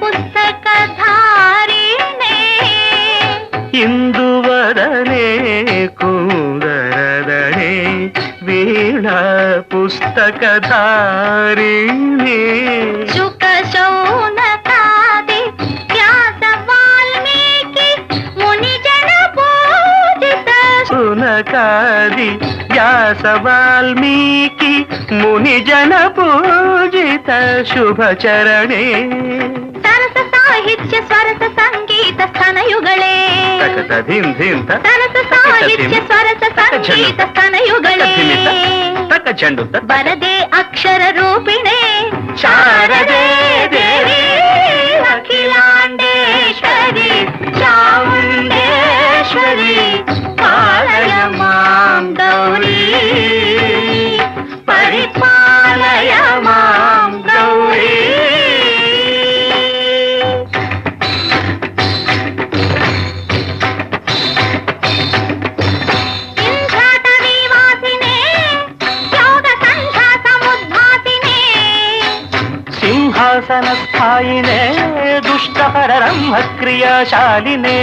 పుస్తకధారిణే ఇందువదనే కుందరదనే వీణ పుస్తకధారిణి శుక శౌనకాది వ్యాస వాల్మీకి మునిజన పూజిత సునకాది వ్యాస వాల్మీకి మునిజన పూజిత శుభచరణే సరస సాహిత్య స్వరస సంగీత స్థనయుగళే తకతధిం ధిం సరస సాహిత్య స్వరస సంగీత స్థనయుగళే తకచండు వరదే అక్షర రూపిణే శారదే దేవి అఖిలాండేశ్వరి చాముండేశ్వరి పాలయ మాం గౌరీ పరిపాలయ మాం గౌరీ ఇంద్రాట నివాసినే యోగ సంధ్యా సముద్భాసినే సింహాసన స్థాయినే దుష్టహరరమ్మ క్రియాశాలినే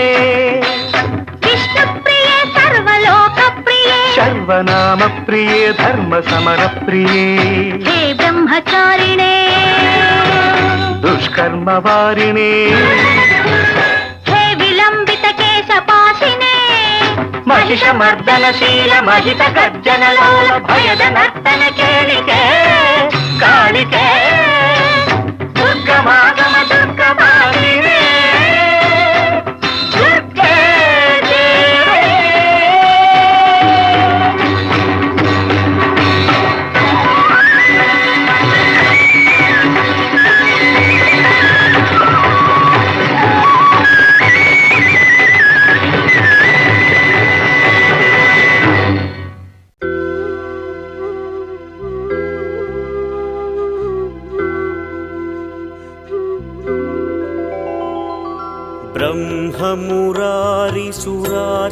విష్ణుప్రియే సర్వలోక ప్రియే సర్వనామ ప్రియే ధర్మ సమర ప్రియే హే బ్రహ్మచారిణే దుష్కర్మ వారిణే హే విలంబిత కేశపాశినే మహిష మర్దనశీల మహిత గర్జన లోల భయద నర్తన కేళికే కాళికే దుర్గమాగమ దుర్గమాలినే దుర్గే దేవి.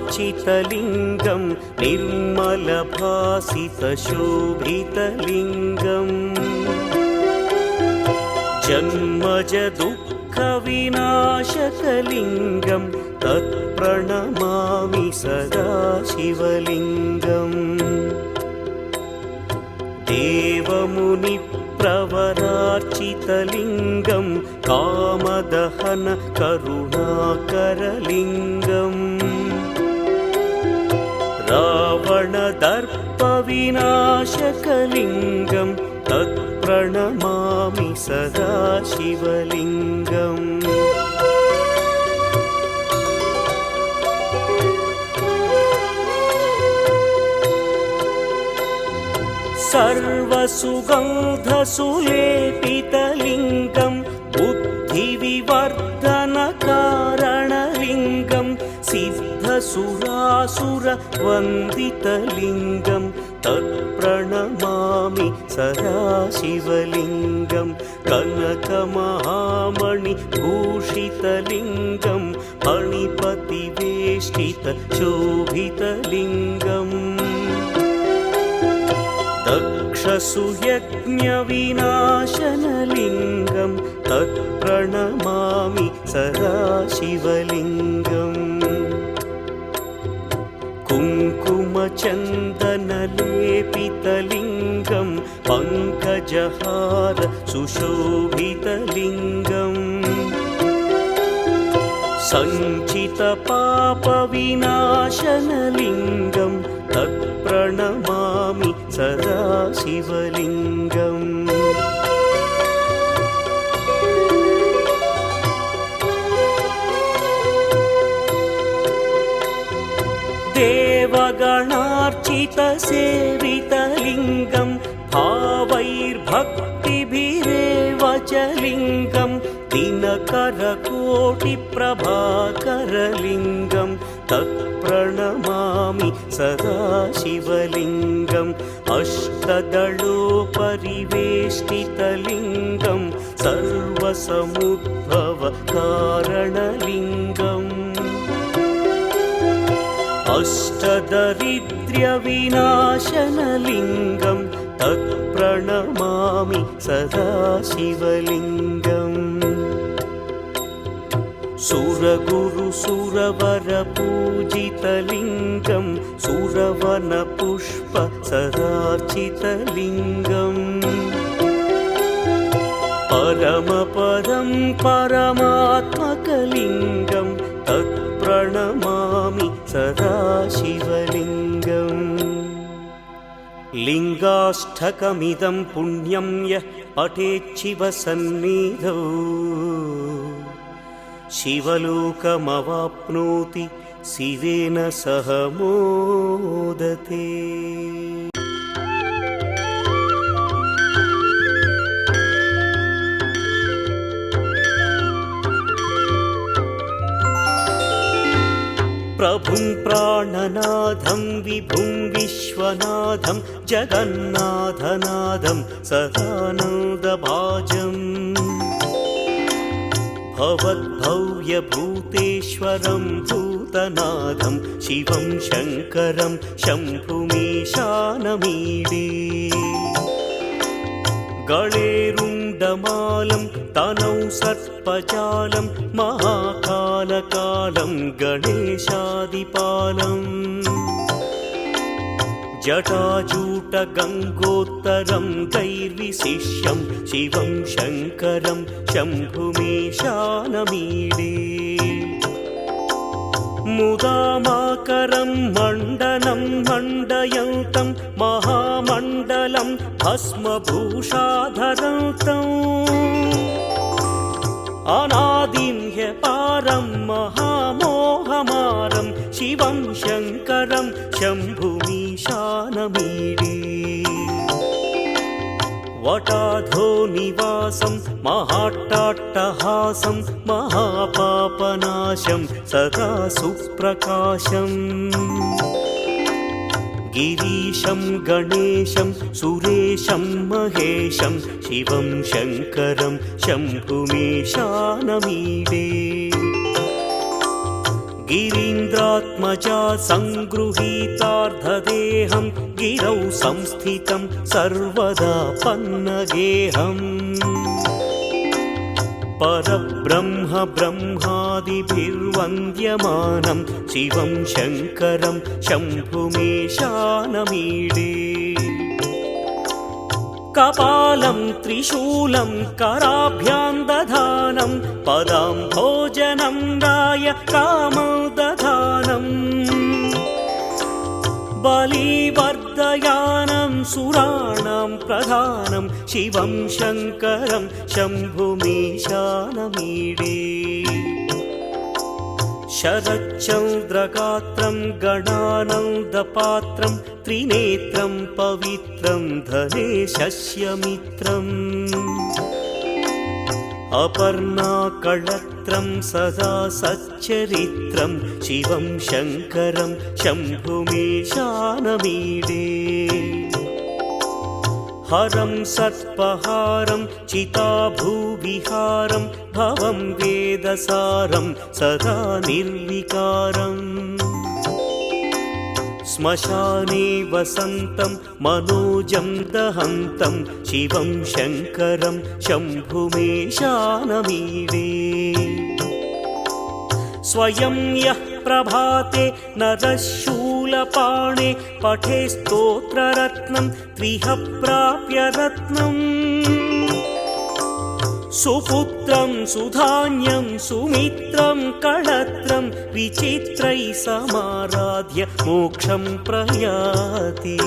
ब्रह्ममुरारिसुरार्चितलिङ्गं निर्मलभासितशोभितलिङ्गम् जन्मजदुःखविनाशकलिङ्गं तत्प्रणमामि सदा शिवलिङ्गम् देवमुनिप्रवरार्चितलिङ्गं कामदहन करुणाकरलिङ्गम् रावणदर्पविनाशकलिङ्गं तत्प्रणमामि सदा शिवलिङ्गम् सर्वसुगन्धसुलेपितलिङ्गं बुद्धिविवर्धनकारणलिङ्गं सिद्धसुरासुरवन्दितलिङ्गं तत्प्रणमामि सदा शिवलिङ्गं कनकमहामणिभूषितलिङ्गं फणिपतिवेष्टितशोभितलिङ्गम् दक्षसुयज्ञविनाशनलिङ्गं तत्प्रणमामि सदा शिवलिङ्गम् कुङ्कुमचन्दनलेपितलिङ्गं पङ्कजहार सुशोभितलिङ्गम् सञ्चितपापविनाशनलिङ्गं तत्प्रणमामि सदाशिवलिङ्गम् देवगणार्चितसेवितलिङ्गं भावैर्भक्तिभिरेव च लिङ्गं दिनकरकोटिप्रभाकरलिङ्गं तत्प्रणमामि सदाशिवलिङ्गम् अष्टदलोपरिवेष्टितलिङ्गं सर्वसमुद्भवकारणलिङ्गम् अष्टदरिद्र्यविनाशनलिङ्गं तत्प्रणमामि सदाशिवलिङ्गम् सुरगुरुसुरवरपूजितलिङ्गं सुरवनपुष्पसदार्चितलिङ्गम् परमपदं परमात्मकलिङ्गं तत्प्रणमामि सदाशिवलिङ्गम् लिङ्गाष्टकमिदं पुण्यं यः पठेच्छिवसन्निधौ शिवलोकमवाप्नोति शिवेन सह मोदते। प्रभुं प्राणनाथं विभुं विश्वनाथं जगन्नाथनाथं सदानन्दभाजम् भवद्भव्यभूतेश्वरं भूतनाथं शिवं शङ्करं शम्भुमीशानमीडे गळेरुण्डमालं तनौ सर्पजालं महाकालकालं गणेशादिपालम् जटाजूटगङ्गोत्तरं दैर्विशिष्यं शिवं शङ्करं शम्भुमीशानमीडे मुदामाकरं मण्डनं मण्डयन्तं महामण्डलं भस्मभूषाधरन्तम् अनादिं ह्यपारं महामोहमारं शिवं शङ्करं शम्भुमीशानमीडे वटाधो निवासं महाट्टाट्टहासं महापापनाशं सदा सुप्रकाशम् गिरीशं गणेशं सुरेशं महेशं शिवं शङ्करं शम्भुमीशानमीडे गिरीन्द्रात्मजा सङ्गृहीतार्धदेहं गिरौ संस्थितं सर्वदा पन्नगेहम् परब्रह्म ब्रह्मादिभिर्वन्द्यमानं शिवं शङ्करं शम्भुमीशानमीडे कपालं त्रिशूलं कराभ्यां दधानं पदाम्भोजनं राय कामौ दधानम् बलिवर्धयानं सुराणां प्रधानं शिवं शङ्करं शम्भुमीशानमीडे शरच्चन्द्रगात्रं गणानन्दपात्रं त्रिनेत्रं पवित्रं धनेशस्य मित्रम् अपर्णाकळत्रं सदा सच्चरित्रं शिवं शङ्करं शम्भुमीशानमीडे हरं सर्पहारं चिताभूविहारं भवं वेदसारं सदा निर्विकारम् श्मशाने वसन्तं मनोजं दहन्तं शिवं शङ्करं शम्भुमीशानमीडे स्वयं यः प्रभाते नरशूलपाणे पठे स्तोत्ररत्नं त्रिह प्राप्य रत्नम् सुपुत्रं सुधान्यं सुमित्रं कळत्रं विचित्रैः समाराध्य मोक्षं प्रयाति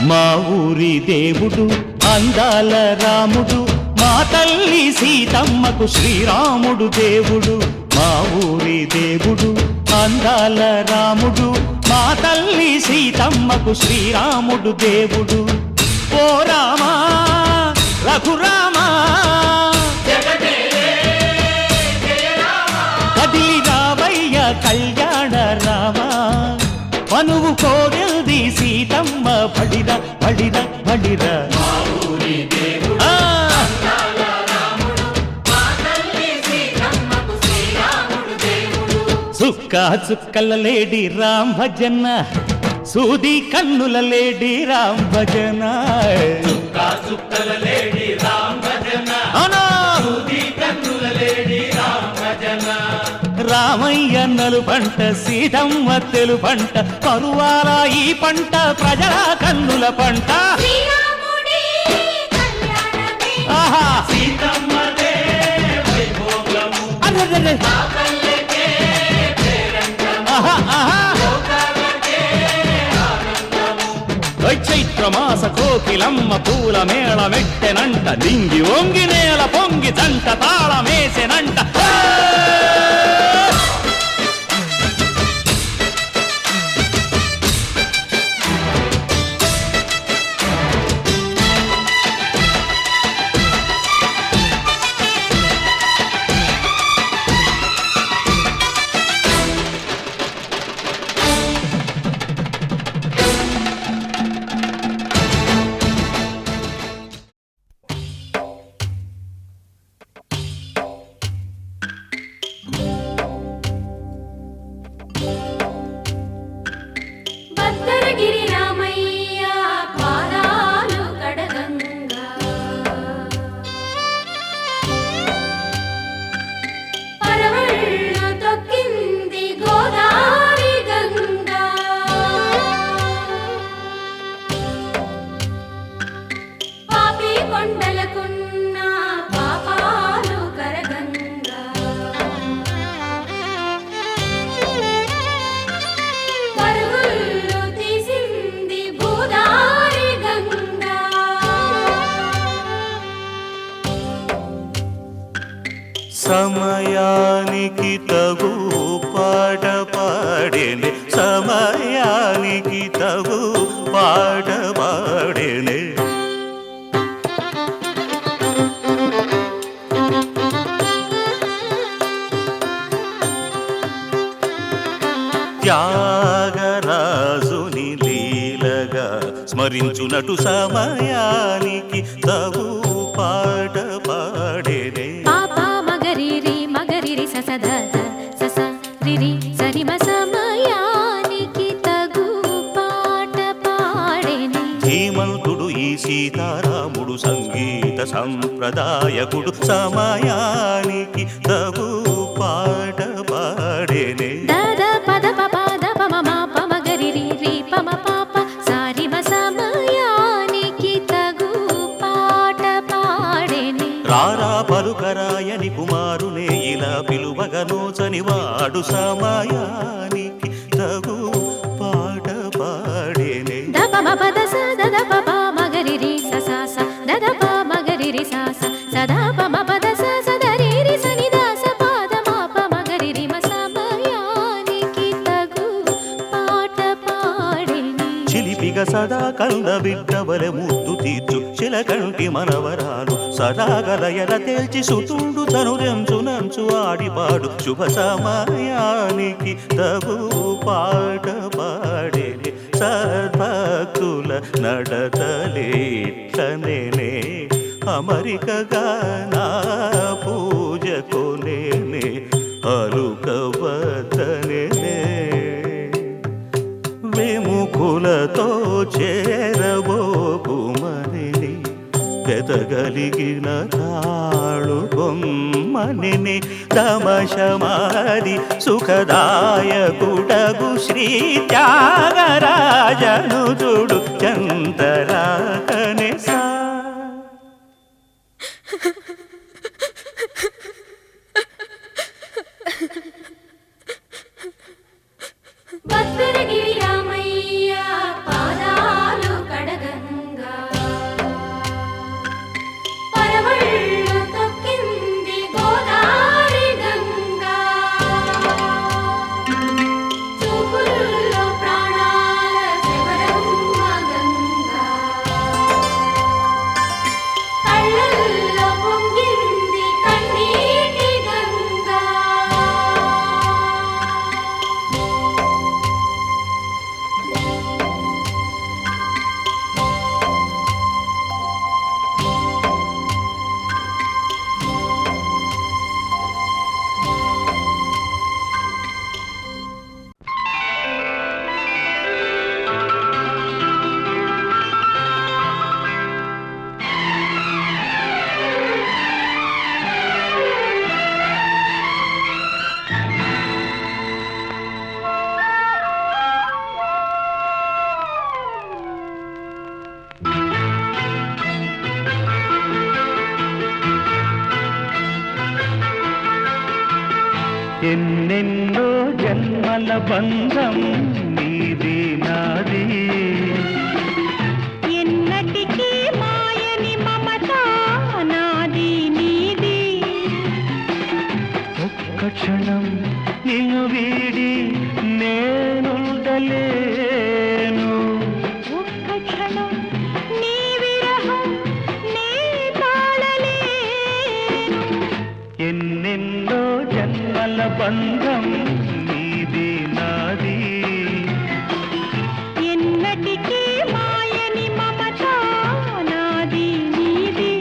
మా ఊరి దేవుడు అందాల రాముడు మా తల్లి సీతమ్మకు శ్రీరాముడు దేవుడు మా ఊరి దేవుడు అందాల రాముడు మా తల్లి సీతమ్మకు శ్రీరాముడు దేవుడు ఓ రామా రఘురామా కదిలి రావయ్య కళ్యాణ రామా మనువు కోగెల్ది సీతమ్మ బడిర బడిర బడిర చుక్క చుక్కల లేడి రామ్ భజన సూది కన్నుల లేడి రామ్ భజన రామయ్య నలు పంట సీతమ్మ తెలు పంట కరువాల ఈ పంట ప్రజల కన్నుల పంట ఆహా అరెరెరె. ఆహా, ఆహా. చైత్రమాస కోకిలమ్మ పూల మేళ మెట్టెనంట దింగి ఒంగి నేల పొంగి జంట తాళమేసెనంట భద్రగిరి రామయ్య పాదాలు కడగంగా పరవళ్ళు తొక్కింది గోదారి గంగా పాపి కొండలకున్న పాపాలు కరగంగా పరుగులు తీసింది భూదారి గంగా సమయానికి తగు పాట పాడేనే సమయానికి తగు పాట పాడేనే త్యాగరాజుని లీలగా స్మరించునటు సమయానికి తగు పాట పాడేనే పాపా మగరిరి ససద సస రిరి సరిమ సమయానికి తగు పాట పాడేని ధీమంతుడు ఈ సీతారాముడు సంగీత సంప్రదాయకుడు సమయానికి తగు పాట పాడేనే దద పద పప దప మమ పమ గరిరి రి పమ పాప సారిమ సమయానికి తగు పాట పాడేని రారా పలుకరాయని కుమారునే ఇలా పిలువగనోచని వాడు సమయానికి తగు పాట పాడేనే దప మప దస దద పప మగరిరి ససాస దద ప మగరిరి సాస సదా పమ పద స సదరిరి సని దాస పాద మాప మగరిరి మ సమయానికి తగు పాట పాడేని చిలిపిగ సదా కంద బిడ్డవలె ముద్దు తీర్చు శిలకంటి మనవరాలు సదాగలయల తేల్చి సుతుండు తను రెంచునంచు ఆడిపాడు శుభ సమయానికి తగు పాట పాడేనే సద్భక్తుల నడతలేట్లనే అమరికగా నా పూజ కొనేనే అలుకవతనే విముఖులతో చేరబోకుమని పెదగలిగిన తాళు బొమ్మని తమశమాది సుఖదాయకుడగు శ్రీ త్యాగరాజను చూడు చందరాకనే సా భద్రగిరి రామయ్య పాదాలు కడగంగా ఎన్నెన్నో జన్మల బంధం నీది నాది ఎన్నటికీ మాయని మమత నాది నీది ఒక్క క్షణం నిన్ను వీడి నేనుండలేను ఒక్క క్షణం నీ విరహం నే తాళలేను ఎన్నెన్నో జన్మల బంధం నీది నాది ఎన్నటికీ మాయని మమత నాది నీది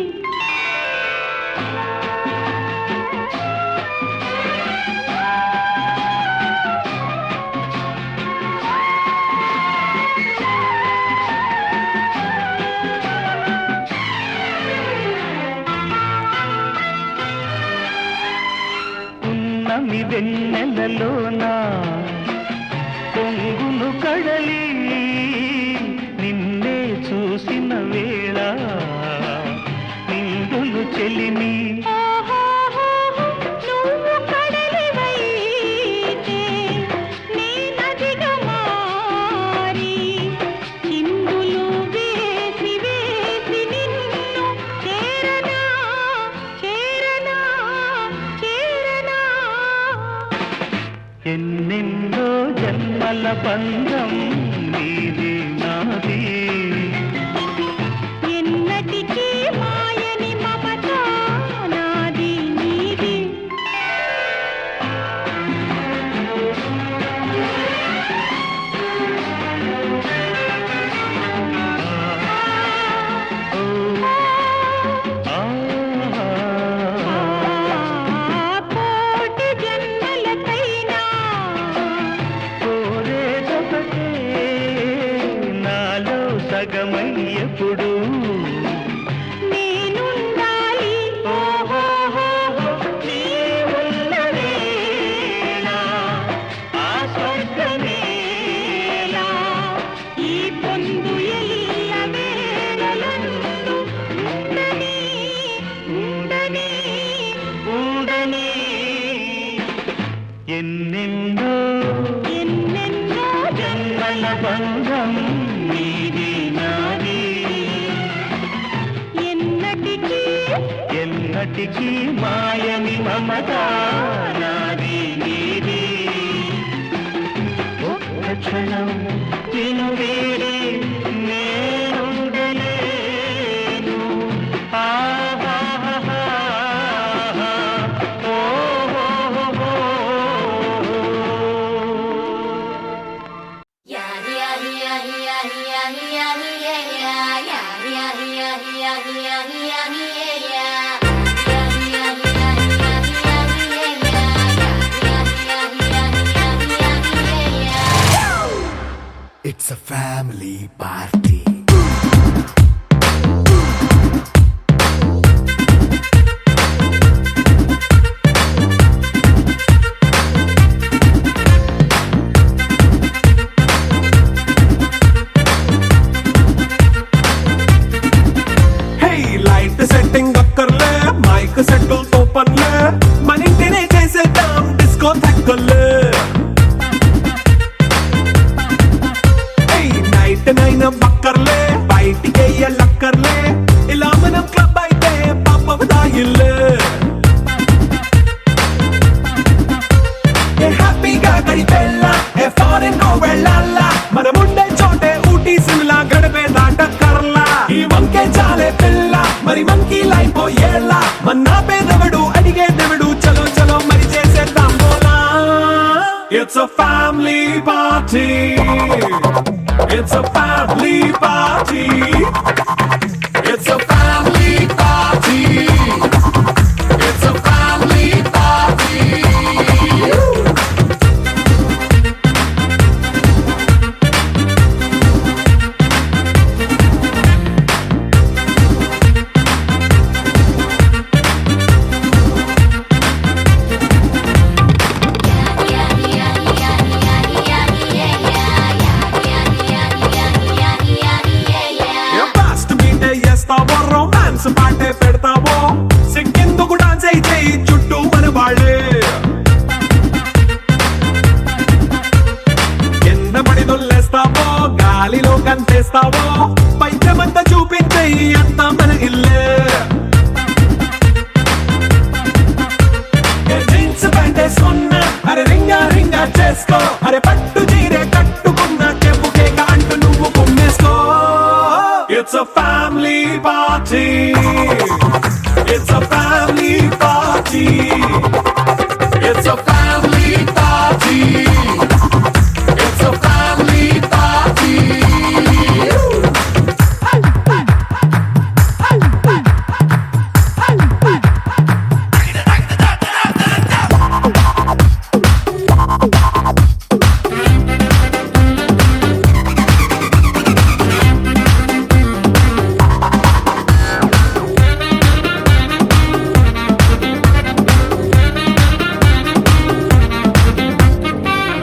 ఉన్నమి వెన్నెలలోనా పొంగును కడలి నిన్నే చూసిన వేళ నిండును చెలిమి నువ్వు కడలివైతే నే నదిగా మారి చిందులు వేసి వేసి నిన్ను చేరనా చేరనా చేరనా ఎన్నెన్నో జన్మల బంధం నీది నాది ఎన్నటికీ మాయని మమత నాది నీది ఆ కోటి జన్మలకైనా కోరేదొకటే నాలో సగమయ్యప్పుడు నేనుండాలి నీ ఉన్నదేనా ఆ స్వర్గమేలా ఈ పొందు ఎల్ల వేళలందు ఉండని ఉండని ఉండని ఎన్నెన్నో ఎన్నెన్నో జన్మల బంధం నీది నాది ఎన్నటికీ ఎన్నటికీ మాయని మమత నాది నీది ఒక్క క్షణం నిన్ను వీడి నేనుండలేను ఆహాహాహా. ఓహోహోహో. It's a family party. Hey, light setting అక్కర్లే మైక్ సెట్టుల్ తో పనిలే మన ఇంటినే చేసేద్దాం డిస్కో థక్కర్లే నైట్ నైన్ బక్కర్లే బయటికి లక్కర్లే ఇలా మనం క్లబ్ అయితే పాపదాయిల్లే హ్యాపీగా గడిపెళ్ళ ఏ ఫారెన్ నో వెళ్ళాల మనం ఉండే చోటే ఊటీ సిమ్లా గడిపే దాటక్కర్లా ఈ వంకే చాలే పిల్ల మరి మంకీ లైఫ్ ఏళ్ళ మన్నా పేదవడు అడిగేదెవడు చలో చలో మరి చేసేద్దాం బోలా it's a family party. It's a family party. It's a family party. It's a family party. చేస్తావో పైచమంతా చూపించేయి అంతా మన ఇల్లే జీన్స్ ప్యాంట్ వేసుకున్నా అరే రింగా రింగా చేసుకో అరే పట్టు చీరే కట్టుకున్న చెప్పు కేక అంటూ నువ్వు కుమ్మేసుకో It's a family party It's a family party It's a family party It's a family party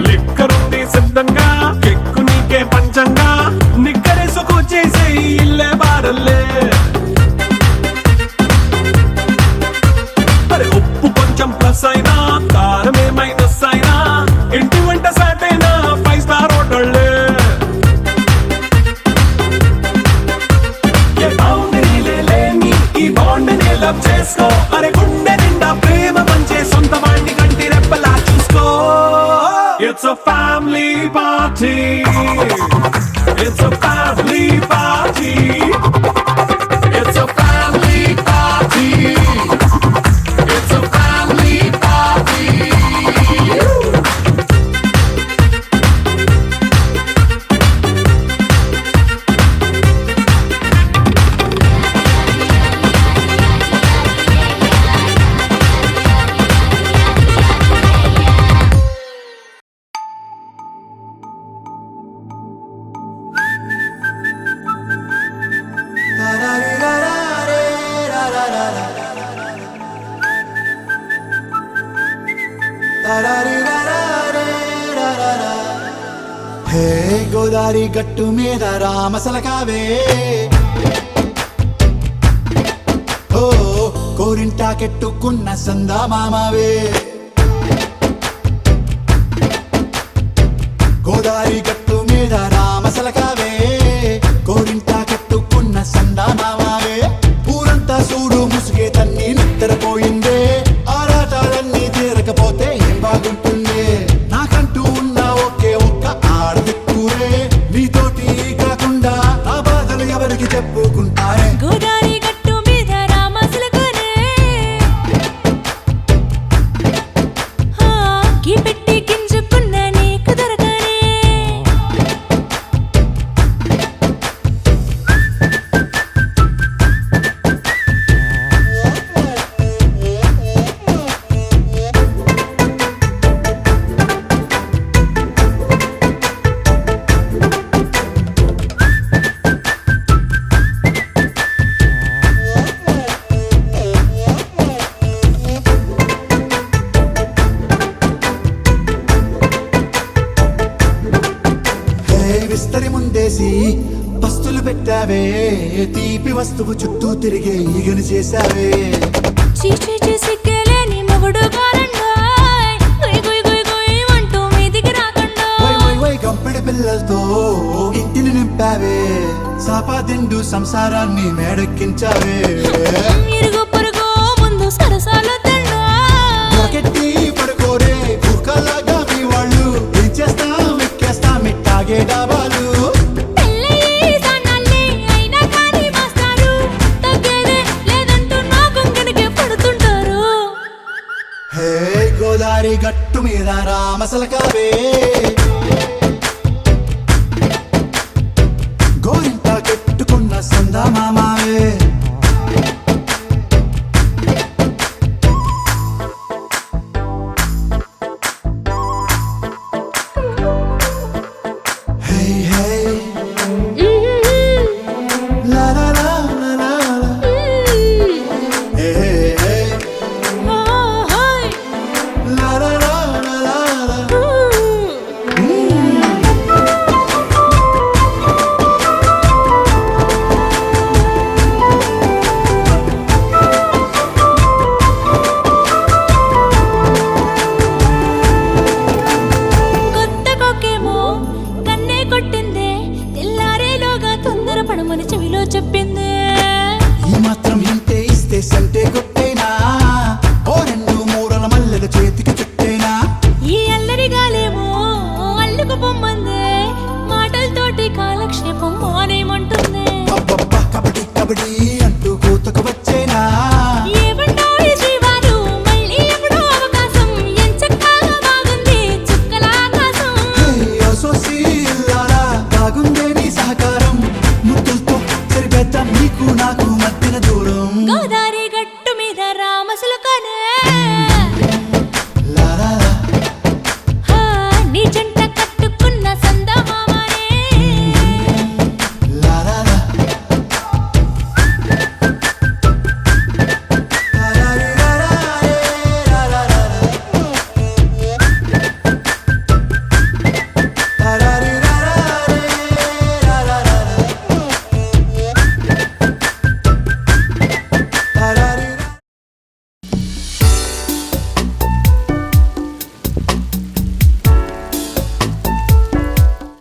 లిక్కరుంది సిద్ధంగా కెక్కు నీకే పంచంగా నిక్కరేసుకు చేసే ఇల్లే బారల్లే అరే ఉప్పు కొంచెం ప్లస్ అయినా కారమే మైనస్ అయినా ఇంటి వంట సాటైనా 5 స్టార్ హోటళ్ళే ఏ బౌండరీలే లేని ఈ బాండ్ని లవ్ చేసుకో అరే గుండె నిండా ప్రేమ పంచే సొంత వాణ్ణి కంటి రెప్పలా చూసుకో It's a family party It's a family party It's a family party It's a family party హే గోదారి గట్టు మీద రామసలకావే ఓ కోరింటా కెట్టుకున్న సందా మామావే గోదారి గట్టు మీద రామసలకావే కోరింటా కెట్టుకున్న సందా మామావే ఊరంతా చూడు ముసుగే తన్ని నిద్రపోయిందే ఆరాటాలన్నీ తీరకపోతే ఏం బాగుంటుంది నాకంటూ ఉన్న ఒకే ఒక్క ఆడదిక్కురే నీతోటి కాకుండా ఆ బాధలు ఎవరికి చెప్పుకుంటారే గోదారి గట్టు మీద రామసలకునే గీ పెట్టి గింజుకున్న నీకు దొరకనే విస్తరి ముందేసి పస్తులు పెట్టావే తీపి వస్తువు చుట్టూ తిరిగే ఈగను చేశావే చీచీ సిగ్గలేని మొగుడు కారండాయ్ గుయ్ గుయ్ గుయ్ గుయ్ అంటూ మీదికి రాకుండా వై వై వై గంపెడి పిల్లలతో ఇంటిని నింపావే సాపాదిండు సంసారాన్ని మేడెక్కించావే ఇరుగు పొరుగు ముందు సరసాలు తండా రాకెట్టి పడుకోరే కుక్కలాగా మీ వాళ్ళు ఏం చేస్తాం ఎక్కేస్తాం ఇట్టాగే డాబాలు పెళ్ళయి సన్నాల్ని అయినా కానీ మాస్తారు తగ్గేదే లేదంటూ నా గొంగనకే పడుతుంటారు హే గోదారి గట్టు మీద రామసలకావే